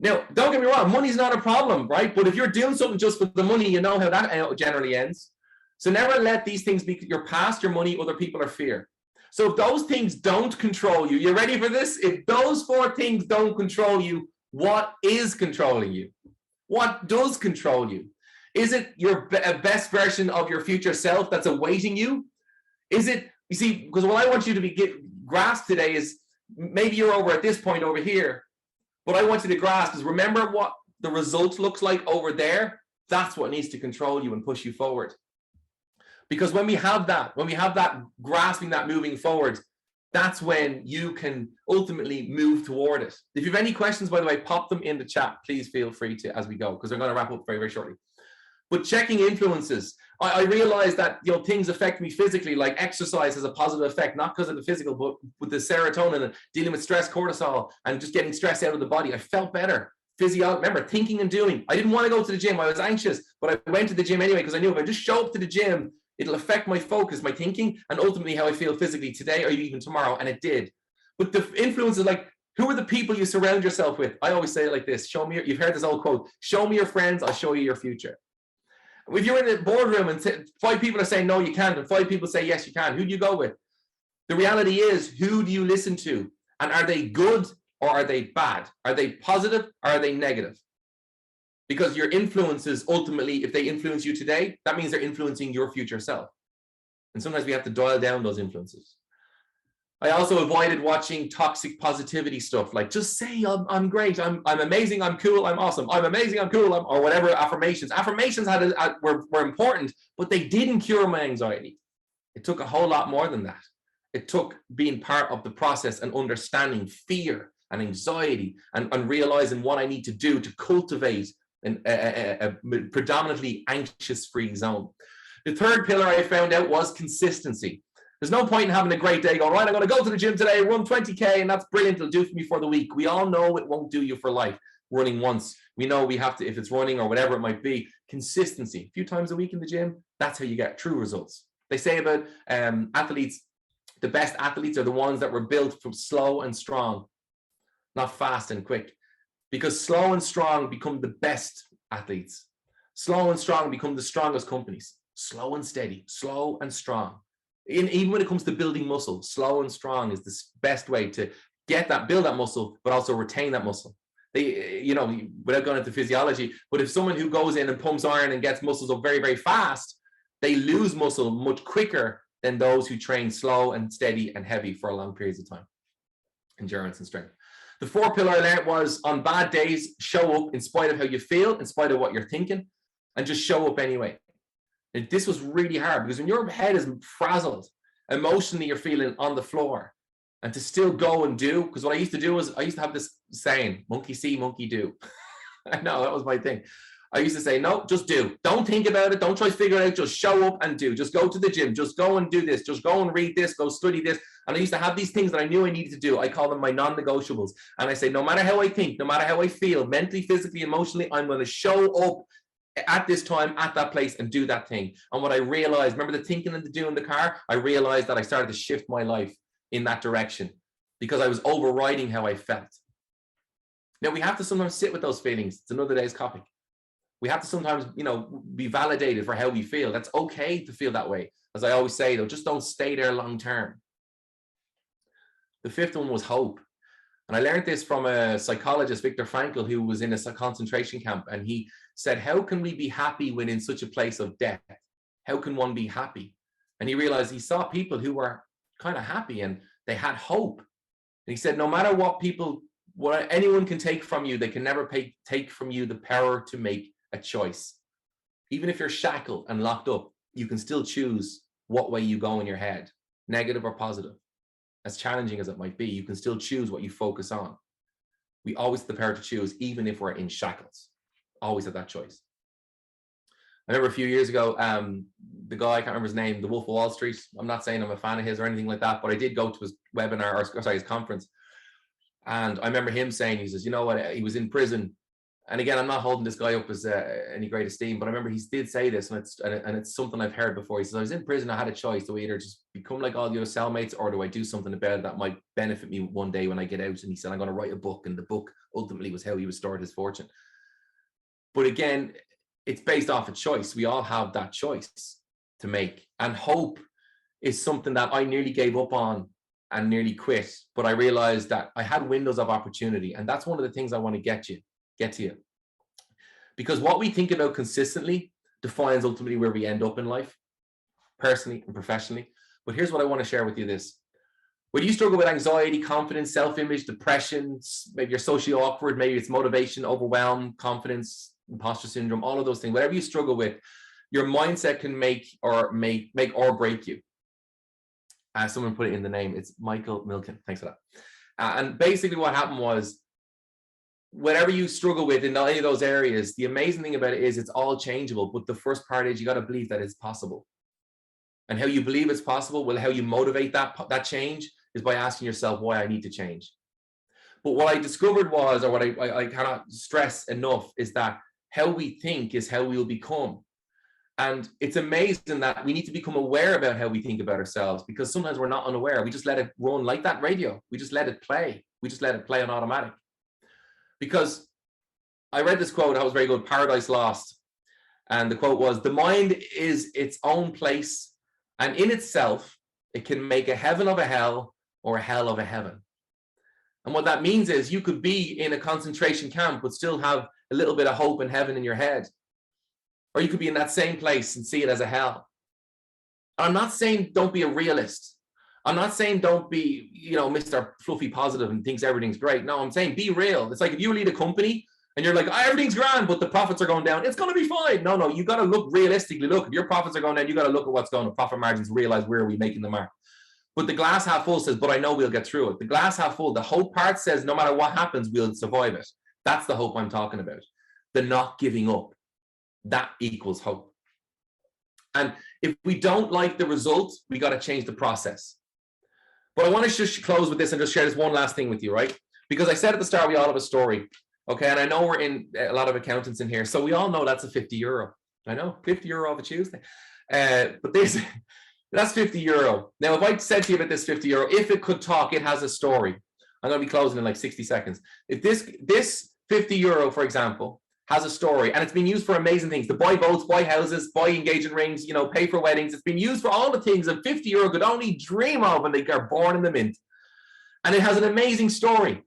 Now, don't get me wrong, money's not a problem, right? But if you're doing something just for the money, you know how that generally ends. So never let these things be your past, your money, other people, or fear. So if those things don't control you, you ready for this? If those 4 things don't control you, what is controlling you? What does control you? Is it your best version of your future self that's awaiting you? Is it, you see, because what I want you to grasp today is, maybe you're over at this point over here, what I want you to grasp is, remember what the result looks like over there? That's what needs to control you and push you forward. Because when we have that grasping, that moving forward, that's when you can ultimately move toward it. If you have any questions, by the way, pop them in the chat. Please feel free to as we go, because we're going to wrap up very, very shortly. But checking influences, I realized that, you know, things affect me physically, like exercise has a positive effect, not because of the physical, but with the serotonin and dealing with stress, cortisol, and just getting stress out of the body. I felt better. Remember, thinking and doing. I didn't want to go to the gym. I was anxious, but I went to the gym anyway because I knew if I just show up to the gym, it'll affect my focus, my thinking, and ultimately how I feel physically today or even tomorrow. And it did. But the influences, like, who are the people you surround yourself with? I always say it like this. You've heard this old quote, show me your friends, I'll show you your future. If you're in a boardroom and 5 people are saying, no, you can't, and 5 people say, yes, you can, who do you go with? The reality is, who do you listen to? And are they good or are they bad? Are they positive or are they negative? Because your influences, ultimately, if they influence you today, that means they're influencing your future self. And sometimes we have to dial down those influences. I also avoided watching toxic positivity stuff, like just say I'm great, I'm amazing, I'm cool, I'm awesome, I'm amazing, I'm cool, or whatever affirmations. Affirmations were important, but they didn't cure my anxiety. It took a whole lot more than that. It took being part of the process and understanding fear and anxiety and realizing what I need to do to cultivate a predominantly anxious-free zone. The third pillar I found out was consistency. There's no point in having a great day going, right, I'm going to go to the gym today, run 20K, and that's brilliant. It'll do for me for the week. We all know it won't do you for life. Running once. We know we have to, if it's running or whatever it might be, consistency. A few times a week in the gym, that's how you get true results. They say about athletes, the best athletes are the ones that were built from slow and strong, not fast and quick. Because slow and strong become the best athletes. Slow and strong become the strongest companies. Slow and steady, slow and strong. Even when it comes to building muscle, slow and strong is the best way to build that muscle, but also retain that muscle. They, you know, without going into physiology, but if someone who goes in and pumps iron and gets muscles up very, very fast, they lose muscle much quicker than those who train slow and steady and heavy for long periods of time. Endurance and strength. The fourth pillar I learned was, on bad days, show up in spite of how you feel, in spite of what you're thinking, and just show up anyway. And this was really hard because when your head is frazzled, emotionally you're feeling on the floor, and to still go and do, because what I used to do was I used to have this saying, monkey see, monkey do. I know, that was my thing. I used to say, no, just do. Don't think about it. Don't try to figure it out. Just show up and do. Just go to the gym. Just go and do this. Just go and read this. Go study this. And I used to have these things that I knew I needed to do. I call them my non-negotiables. And I say, no matter how I think, no matter how I feel, mentally, physically, emotionally, I'm going to show up at this time, at that place, and do that thing. And what I realized, remember the thinking and the doing in the car? I realized that I started to shift my life in that direction because I was overriding how I felt. Now, we have to sometimes sit with those feelings. It's another day's topic. We have to sometimes, you know, be validated for how we feel. That's okay to feel that way. As I always say, though, just don't stay there long term. The fifth one was hope. And I learned this from a psychologist, Viktor Frankl, who was in a concentration camp. And he said, how can we be happy when in such a place of death? How can one be happy? And he realized he saw people who were kind of happy and they had hope. And he said, no matter what anyone can take from you, they can never take from you the power to make a choice. Even if you're shackled and locked up, you can still choose what way you go in your head, negative or positive. As challenging as it might be, you can still choose what you focus on. We always have the power to choose, even if we're in shackles. Always have that choice. I remember a few years ago, the guy, I can't remember his name, the Wolf of Wall Street. I'm not saying I'm a fan of his or anything like that, but I did go to his webinar, or sorry, his conference. And I remember him saying, he says, you know what, he was in prison. And again, I'm not holding this guy up as any great esteem, but I remember he did say this, and it's something I've heard before. He says, I was in prison, I had a choice. Do I either just become like all the other cellmates, or do I do something about it that might benefit me one day when I get out? And he said, I'm going to write a book. And the book ultimately was how he restored his fortune. But again, it's based off a choice. We all have that choice to make. And hope is something that I nearly gave up on and nearly quit. But I realized that I had windows of opportunity. And that's one of the things I want to get to you. Because what we think about consistently defines ultimately where we end up in life, personally and professionally. But here's what I want to share with you this. When you struggle with anxiety, confidence, self-image, depression, maybe you're socially awkward, maybe it's motivation, overwhelm, confidence, imposter syndrome, all of those things, whatever you struggle with, Your mindset can make or break you. Someone put it in the name. It's Michael Milken. Thanks for that. And basically what happened was, whatever you struggle with in any of those areas, the amazing thing about it is it's all changeable. But the first part is you got to believe that it's possible. And how you believe it's possible, well, how you motivate that change is by asking yourself why I need to change. But what I discovered was, or what I cannot stress enough, is that how we think is how we will become. And it's amazing that we need to become aware about how we think about ourselves, because sometimes we're not unaware. We just let it run like that radio. We just let it play. We just let it play on automatic. Because I read this quote, that was very good, Paradise Lost. And the quote was, the mind is its own place, and in itself, it can make a heaven of a hell or a hell of a heaven. And what that means is you could be in a concentration camp but still have a little bit of hope and heaven in your head. Or you could be in that same place and see it as a hell. I'm not saying don't be a realist. I'm not saying don't be, Mr. Fluffy Positive and thinks everything's great. No, I'm saying be real. It's like if you lead a company and you're like, everything's grand, but the profits are going down, it's going to be fine. No, you got to look realistically. Look, if your profits are going down, you got to look at what's going on. Profit margins, realize where are we making the mark. But the glass half full says, but I know we'll get through it. The glass half full, the hope part says, no matter what happens, we'll survive it. That's the hope I'm talking about. The not giving up. That equals hope. And if we don't like the result, we got to change the process. But I want to just close with this and just share this one last thing with you, right? Because I said at the start, we all have a story. Okay, and I know we're in a lot of accountants in here, so we all know that's a 50 euro. I know, 50 euro of a Tuesday. But that's 50 euro. Now, if I said to you about this 50 euro, if it could talk, it has a story. I'm going to be closing in like 60 seconds. If this 50 euro, for example, has a story, and it's been used for amazing things, to buy boats, buy houses, buy engagement rings, pay for weddings. It's been used for all the things that 50 euro could only dream of when they are born in the mint. And it has an amazing story.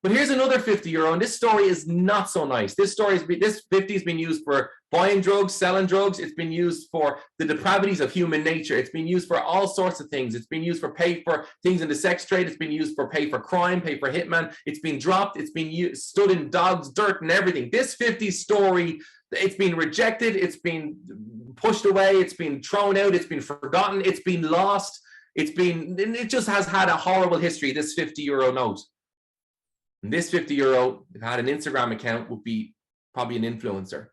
But here's another 50 euro, and this story is not so nice. This 50 has been used for buying drugs, selling drugs. It's been used for the depravities of human nature. It's been used for all sorts of things. It's been used for pay for things in the sex trade. It's been used for pay for crime, pay for hitman. It's been dropped. It's been stood in dogs, dirt, and everything. This 50 story, it's been rejected. It's been pushed away. It's been thrown out. It's been forgotten. It's been lost. It just has had a horrible history, this 50 euro note. And this 50 euro, if it had an Instagram account, would be probably an influencer.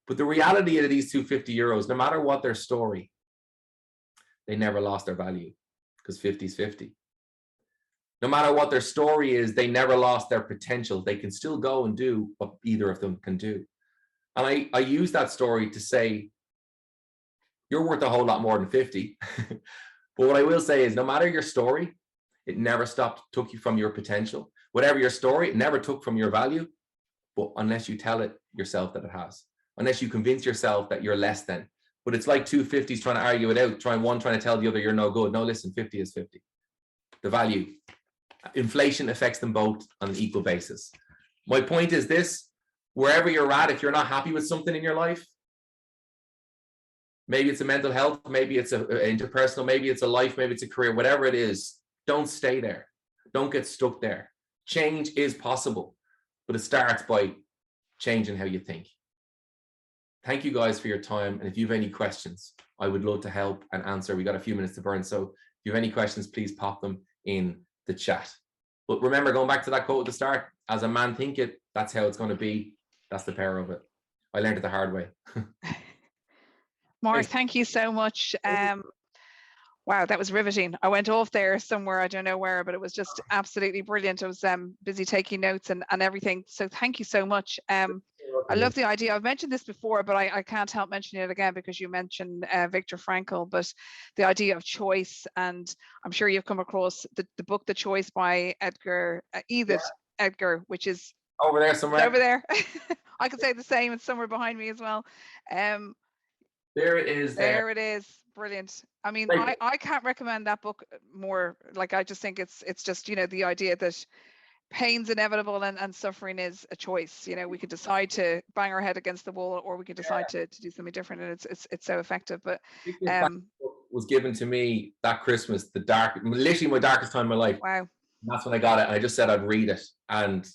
But the reality of these 250 euros, no matter what their story, they never lost their value, because 50 is 50. No matter what their story is, they never lost their potential. They can still go and do what either of them can do. And I use that story to say, you're worth a whole lot more than 50. But what I will say is, no matter your story, it never took you from your potential. Whatever your story, it never took from your value, but unless you tell it yourself that it has, unless you convince yourself that you're less than. But it's like two 50s trying to argue it out, trying to tell the other you're no good. No, listen, 50 is 50. The value. Inflation affects them both on an equal basis. My point is this, wherever you're at, if you're not happy with something in your life, maybe it's a mental health, maybe it's a interpersonal, maybe it's a life, maybe it's a career, whatever it is, don't stay there. Don't get stuck there. Change is possible, but it starts by changing how you think. Thank you guys for your time. And if you have any questions, I would love to help and answer. We got a few minutes to burn. So if you have any questions, please pop them in the chat. But remember, going back to that quote at the start, as a man thinketh, that's how it's going to be. That's the power of it. I learned it the hard way. Mark, thank you so much. Wow, that was riveting. I went off there somewhere, I don't know where, but it was just absolutely brilliant. I was busy taking notes and everything. So thank you so much. I love the idea. I've mentioned this before, but I can't help mentioning it again because you mentioned Viktor Frankl, but the idea of choice. And I'm sure you've come across the book, The Choice by Edith Edgar, which is over there somewhere. Over there. I could say the same. It's somewhere behind me as well. There it is. There it is. Brilliant. I mean, I can't recommend that book more. Like, I just think it's just, the idea that pain's inevitable and suffering is a choice. We could decide to bang our head against the wall, or we could decide to do something different, and it's so effective. But was given to me that Christmas, literally my darkest time in my life. Wow. And that's when I got it, and I just said I'd read it, and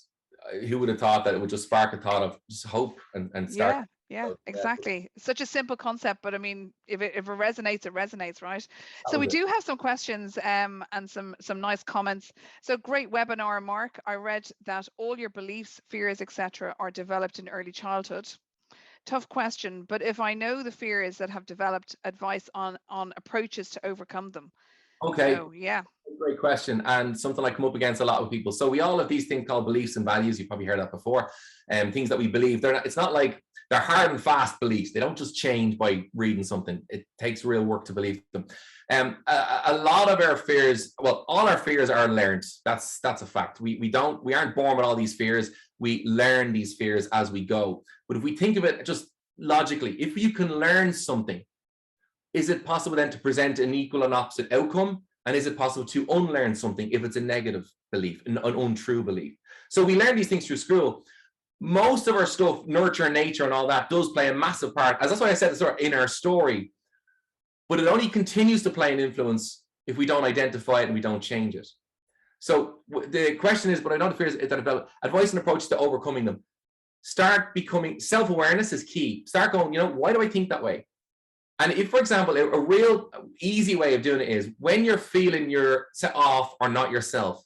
who would have thought that it would just spark a thought of just hope and start. Yeah, So, exactly. Such a simple concept, but I mean, if it resonates, it resonates, right? that So was we it. do have some questions and some nice comments. So great webinar, Mark. I read that all your beliefs, fears, etc., are developed in early childhood. Tough question, but if I know the fears that have developed, advice on approaches to overcome them. Okay. So yeah. Great question, and something I come up against a lot with people. So we all have these things called beliefs and values. You've probably heard that before. Things that we believe. It's not like they're hard and fast beliefs. They don't just change by reading something. It takes real work to believe them. A lot of our fears, well, all our fears are learned. That's a fact. We aren't born with all these fears. We learn these fears as we go. But if we think of it just logically, if you can learn something, is it possible then to present an equal and opposite outcome? And is it possible to unlearn something if it's a negative belief, an untrue belief? So we learn these things through school. Most of our stuff, nurture and nature and all that, does play a massive part. As that's why I said this in our story. But it only continues to play an influence if we don't identify it and we don't change it. So the question is, but I know the fears that about advice and approach to overcoming them. Start becoming, self-awareness is key. Start going, why do I think that way? And if, for example, a real easy way of doing it is when you're feeling you're set off or not yourself,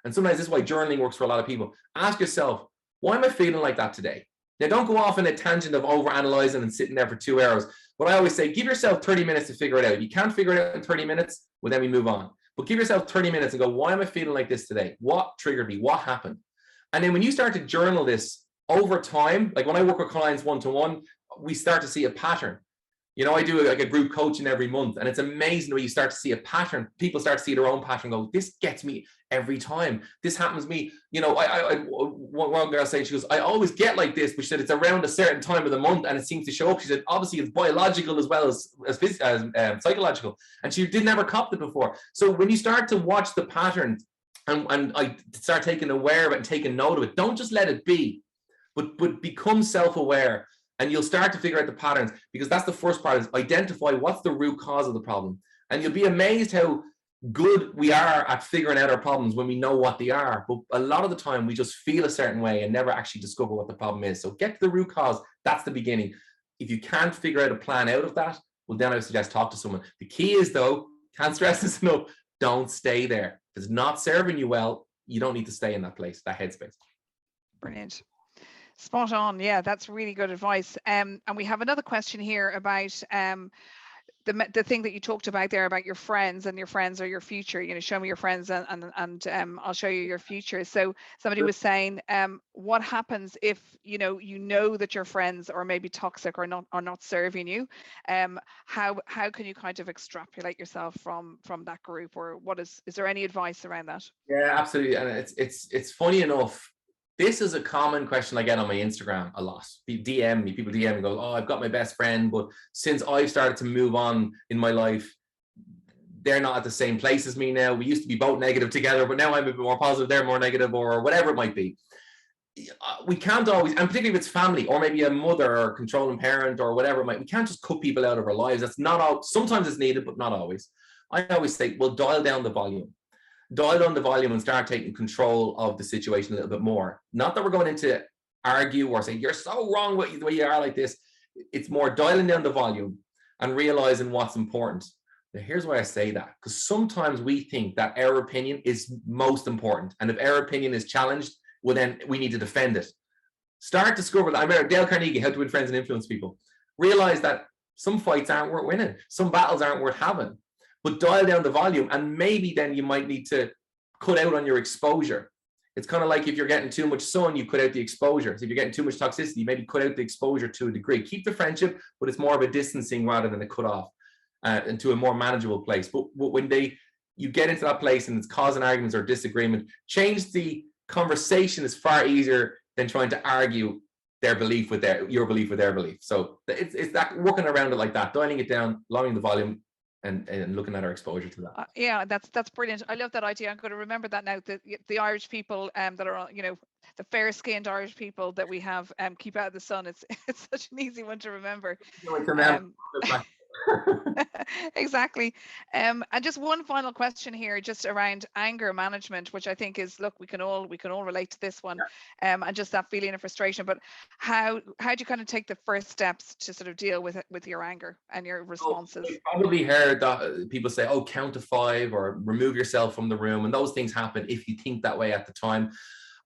and sometimes this is why journaling works for a lot of people, ask yourself, why am I feeling like that today? Now, don't go off in a tangent of overanalyzing and sitting there for 2 hours. But I always say, give yourself 30 minutes to figure it out. If you can't figure it out in 30 minutes, well, then we move on. But give yourself 30 minutes and go, why am I feeling like this today? What triggered me? What happened? And then when you start to journal this over time, like when I work with clients one-to-one, we start to see a pattern. I do like a group coaching every month, and it's amazing the way you start to see a pattern. People start to see their own pattern. Go, this gets me every time. This happens to me. One girl said, she goes, I always get like this, but she said it's around a certain time of the month, and it seems to show up. She said, obviously it's biological as well as psychological, and she didn't ever copy it before. So when you start to watch the pattern, and I start taking aware of it and taking note of it, don't just let it be, but become self-aware. And you'll start to figure out the patterns, because that's the first part, is identify what's the root cause of the problem. And you'll be amazed how good we are at figuring out our problems when we know what they are. But a lot of the time we just feel a certain way and never actually discover what the problem is. So get to the root cause. That's the beginning. If you can't figure out a plan out of that, well, then I would suggest talk to someone. The key is, though, can't stress this enough, don't stay there. If it's not serving you well, you don't need to stay in that place, that headspace. Brilliant. Spot on. Yeah, that's really good advice. And we have another question here about the thing that you talked about there about your friends, and your friends are your future. Show me your friends and I'll show you your future. So somebody was saying, what happens if you know that your friends are maybe toxic or not serving you? How can you kind of extrapolate yourself from that group, or is there any advice around that? Yeah, absolutely. And it's funny enough. This is a common question I get on my Instagram a lot. People DM me and go, oh, I've got my best friend, but since I've started to move on in my life, they're not at the same place as me now. We used to be both negative together, but now I'm a bit more positive, they're more negative, or whatever it might be. We can't always, and particularly if it's family or maybe a mother or controlling parent or whatever it might, we can't just cut people out of our lives. That's not all. Sometimes it's needed, but not always. I always say, well, dial down the volume. Dial down the volume and start taking control of the situation a little bit more. Not that we're going into argue or say, you're so wrong with the way you are like this. It's more dialing down the volume and realizing what's important. Now, here's why I say that, because sometimes we think that our opinion is most important. And if our opinion is challenged, well, then we need to defend it. Start discovering. I remember Dale Carnegie, How to Win Friends and Influence People. Realize that some fights aren't worth winning. Some battles aren't worth having. But dial down the volume, and maybe then you might need to cut out on your exposure. It's kind of like if you're getting too much sun, you cut out the exposure. So if you're getting too much toxicity, maybe cut out the exposure to a degree. Keep the friendship, but it's more of a distancing rather than a cut off, into a more manageable place. But when you get into that place and it's causing arguments or disagreement, change the conversation is far easier than trying to argue their belief with your belief with their belief. So it's that working around it like that, dialing it down, lowering the volume, and looking at our exposure to that. Yeah, that's brilliant. I love that idea. I'm going to remember that now. The Irish people that are, the fair-skinned Irish people that we have, keep out of the sun. It's such an easy one to remember. Exactly. And just one final question here, just around anger management, which I think is, look, we can all relate to this one, and just that feeling of frustration. But how do you kind of take the first steps to sort of deal with your anger and your responses? You probably heard that people say, "Oh, count to 5 or remove yourself from the room," and those things happen if you think that way at the time.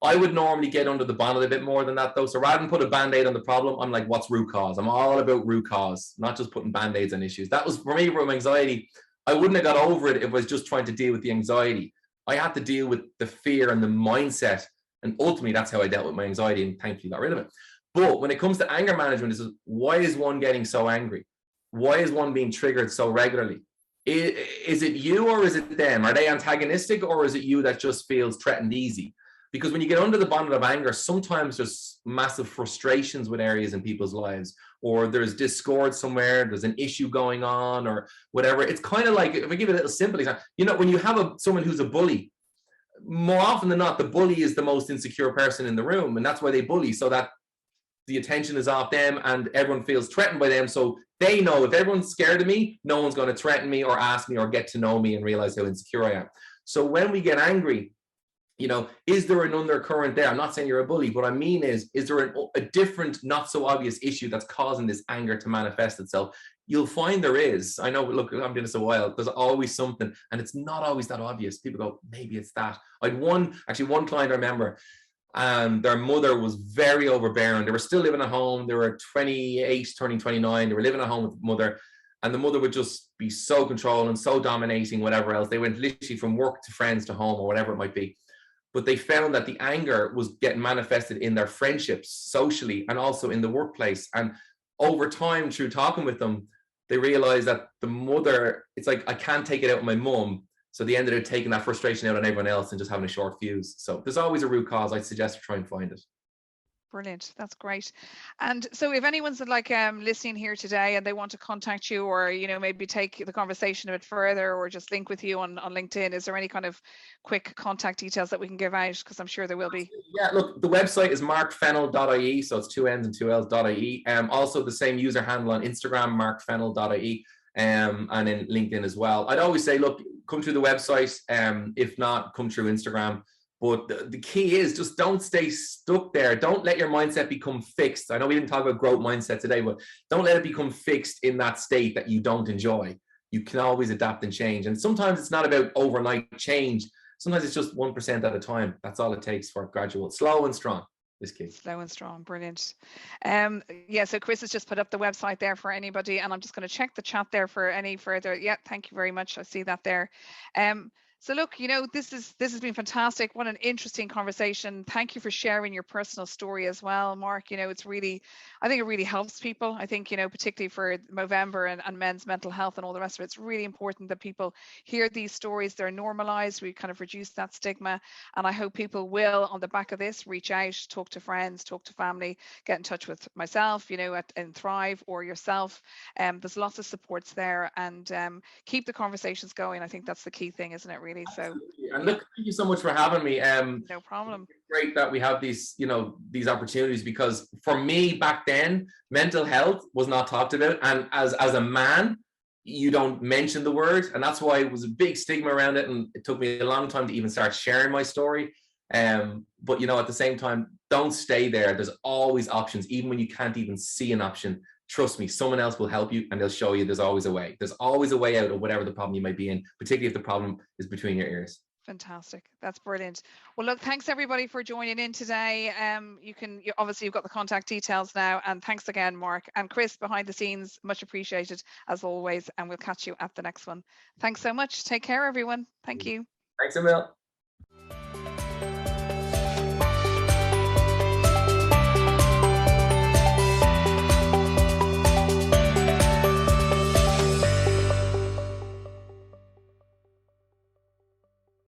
I would normally get under the bonnet a bit more than that, though. So rather than put a band-aid on the problem, I'm like, what's root cause? I'm all about root cause, not just putting band-aids on issues. That was for me from anxiety. I wouldn't have got over it if I was just trying to deal with the anxiety. I had to deal with the fear and the mindset. And ultimately, that's how I dealt with my anxiety and thankfully got rid of it. But when it comes to anger management, is why is one getting so angry? Why is one being triggered so regularly? Is it you or is it them? Are they antagonistic or is it you that just feels threatened easy? Because when you get under the bonnet of anger, sometimes there's massive frustrations with areas in people's lives, or there's discord somewhere, there's an issue going on, or whatever. It's kind of like, if I give it a little simple example, when you have someone who's a bully, more often than not, the bully is the most insecure person in the room, and that's why they bully, so that the attention is off them and everyone feels threatened by them. So they know if everyone's scared of me, no one's going to threaten me or ask me or get to know me and realize how insecure I am. So when we get angry, is there an undercurrent there? I'm not saying you're a bully. What I mean is there a different, not so obvious issue that's causing this anger to manifest itself? You'll find there is. I know, look, I've been doing this a while. There's always something, and it's not always that obvious. People go, maybe it's that. I had one client I remember, and their mother was very overbearing. They were still living at home. They were 28, turning 29. They were living at home with the mother. And the mother would just be so controlling, so dominating, whatever else. They went literally from work to friends to home or whatever it might be. But they found that the anger was getting manifested in their friendships, socially, and also in the workplace. And over time, through talking with them, they realized that the mother, it's like, I can't take it out on my mum. So they ended up taking that frustration out on everyone else and just having a short fuse. So there's always a root cause. I'd suggest to try and find it. Brilliant. That's great. And so if anyone's like listening here today and they want to contact you, or maybe take the conversation a bit further, or just link with you on LinkedIn, is there any kind of quick contact details that we can give out? Because I'm sure there will be. Yeah, look, the website is markfennell.ie, so it's 2 N's and 2 L's.ie. Also the same user handle on Instagram, markfennell.ie, and then LinkedIn as well. I'd always say, look, come through the website. If not, come through Instagram. But the key is just don't stay stuck there. Don't let your mindset become fixed. I know we didn't talk about growth mindset today, but don't let it become fixed in that state that you don't enjoy. You can always adapt and change. And sometimes it's not about overnight change. Sometimes it's just 1% at a time. That's all it takes for gradual, slow and strong. This key. Slow and strong. Brilliant. Yeah, so Chris has just put up the website there for anybody, and I'm just going to check the chat there for any further. Yeah, thank you very much. I see that there. So look, this has been fantastic. What an interesting conversation. Thank you for sharing your personal story as well, Mark. It's really, I think it really helps people. I think, particularly for Movember and men's mental health and all the rest of it, it's really important that people hear these stories. They're normalized. We kind of reduce that stigma. And I hope people will, on the back of this, reach out, talk to friends, talk to family, get in touch with myself, in Thrive, or yourself. There's lots of supports there, and keep the conversations going. I think that's the key thing, isn't it, really? So, and look, thank you so much for having me. No problem. It's great that we have these, these opportunities, because for me back then, mental health was not talked about, and as a man, you don't mention the word, and that's why it was a big stigma around it, and it took me a long time to even start sharing my story. But at the same time, don't stay there. There's always options, even when you can't even see an option. Trust me, someone else will help you, and they'll show you there's always a way. There's always a way out of whatever the problem you might be in, particularly if the problem is between your ears. Fantastic. That's brilliant. Well, look, thanks everybody for joining in today. Obviously you've got the contact details now, and thanks again, Mark and Chris behind the scenes. Much appreciated as always, and we'll catch you at the next one. Thanks so much. Take care, everyone. Thank you. Thanks, Emil.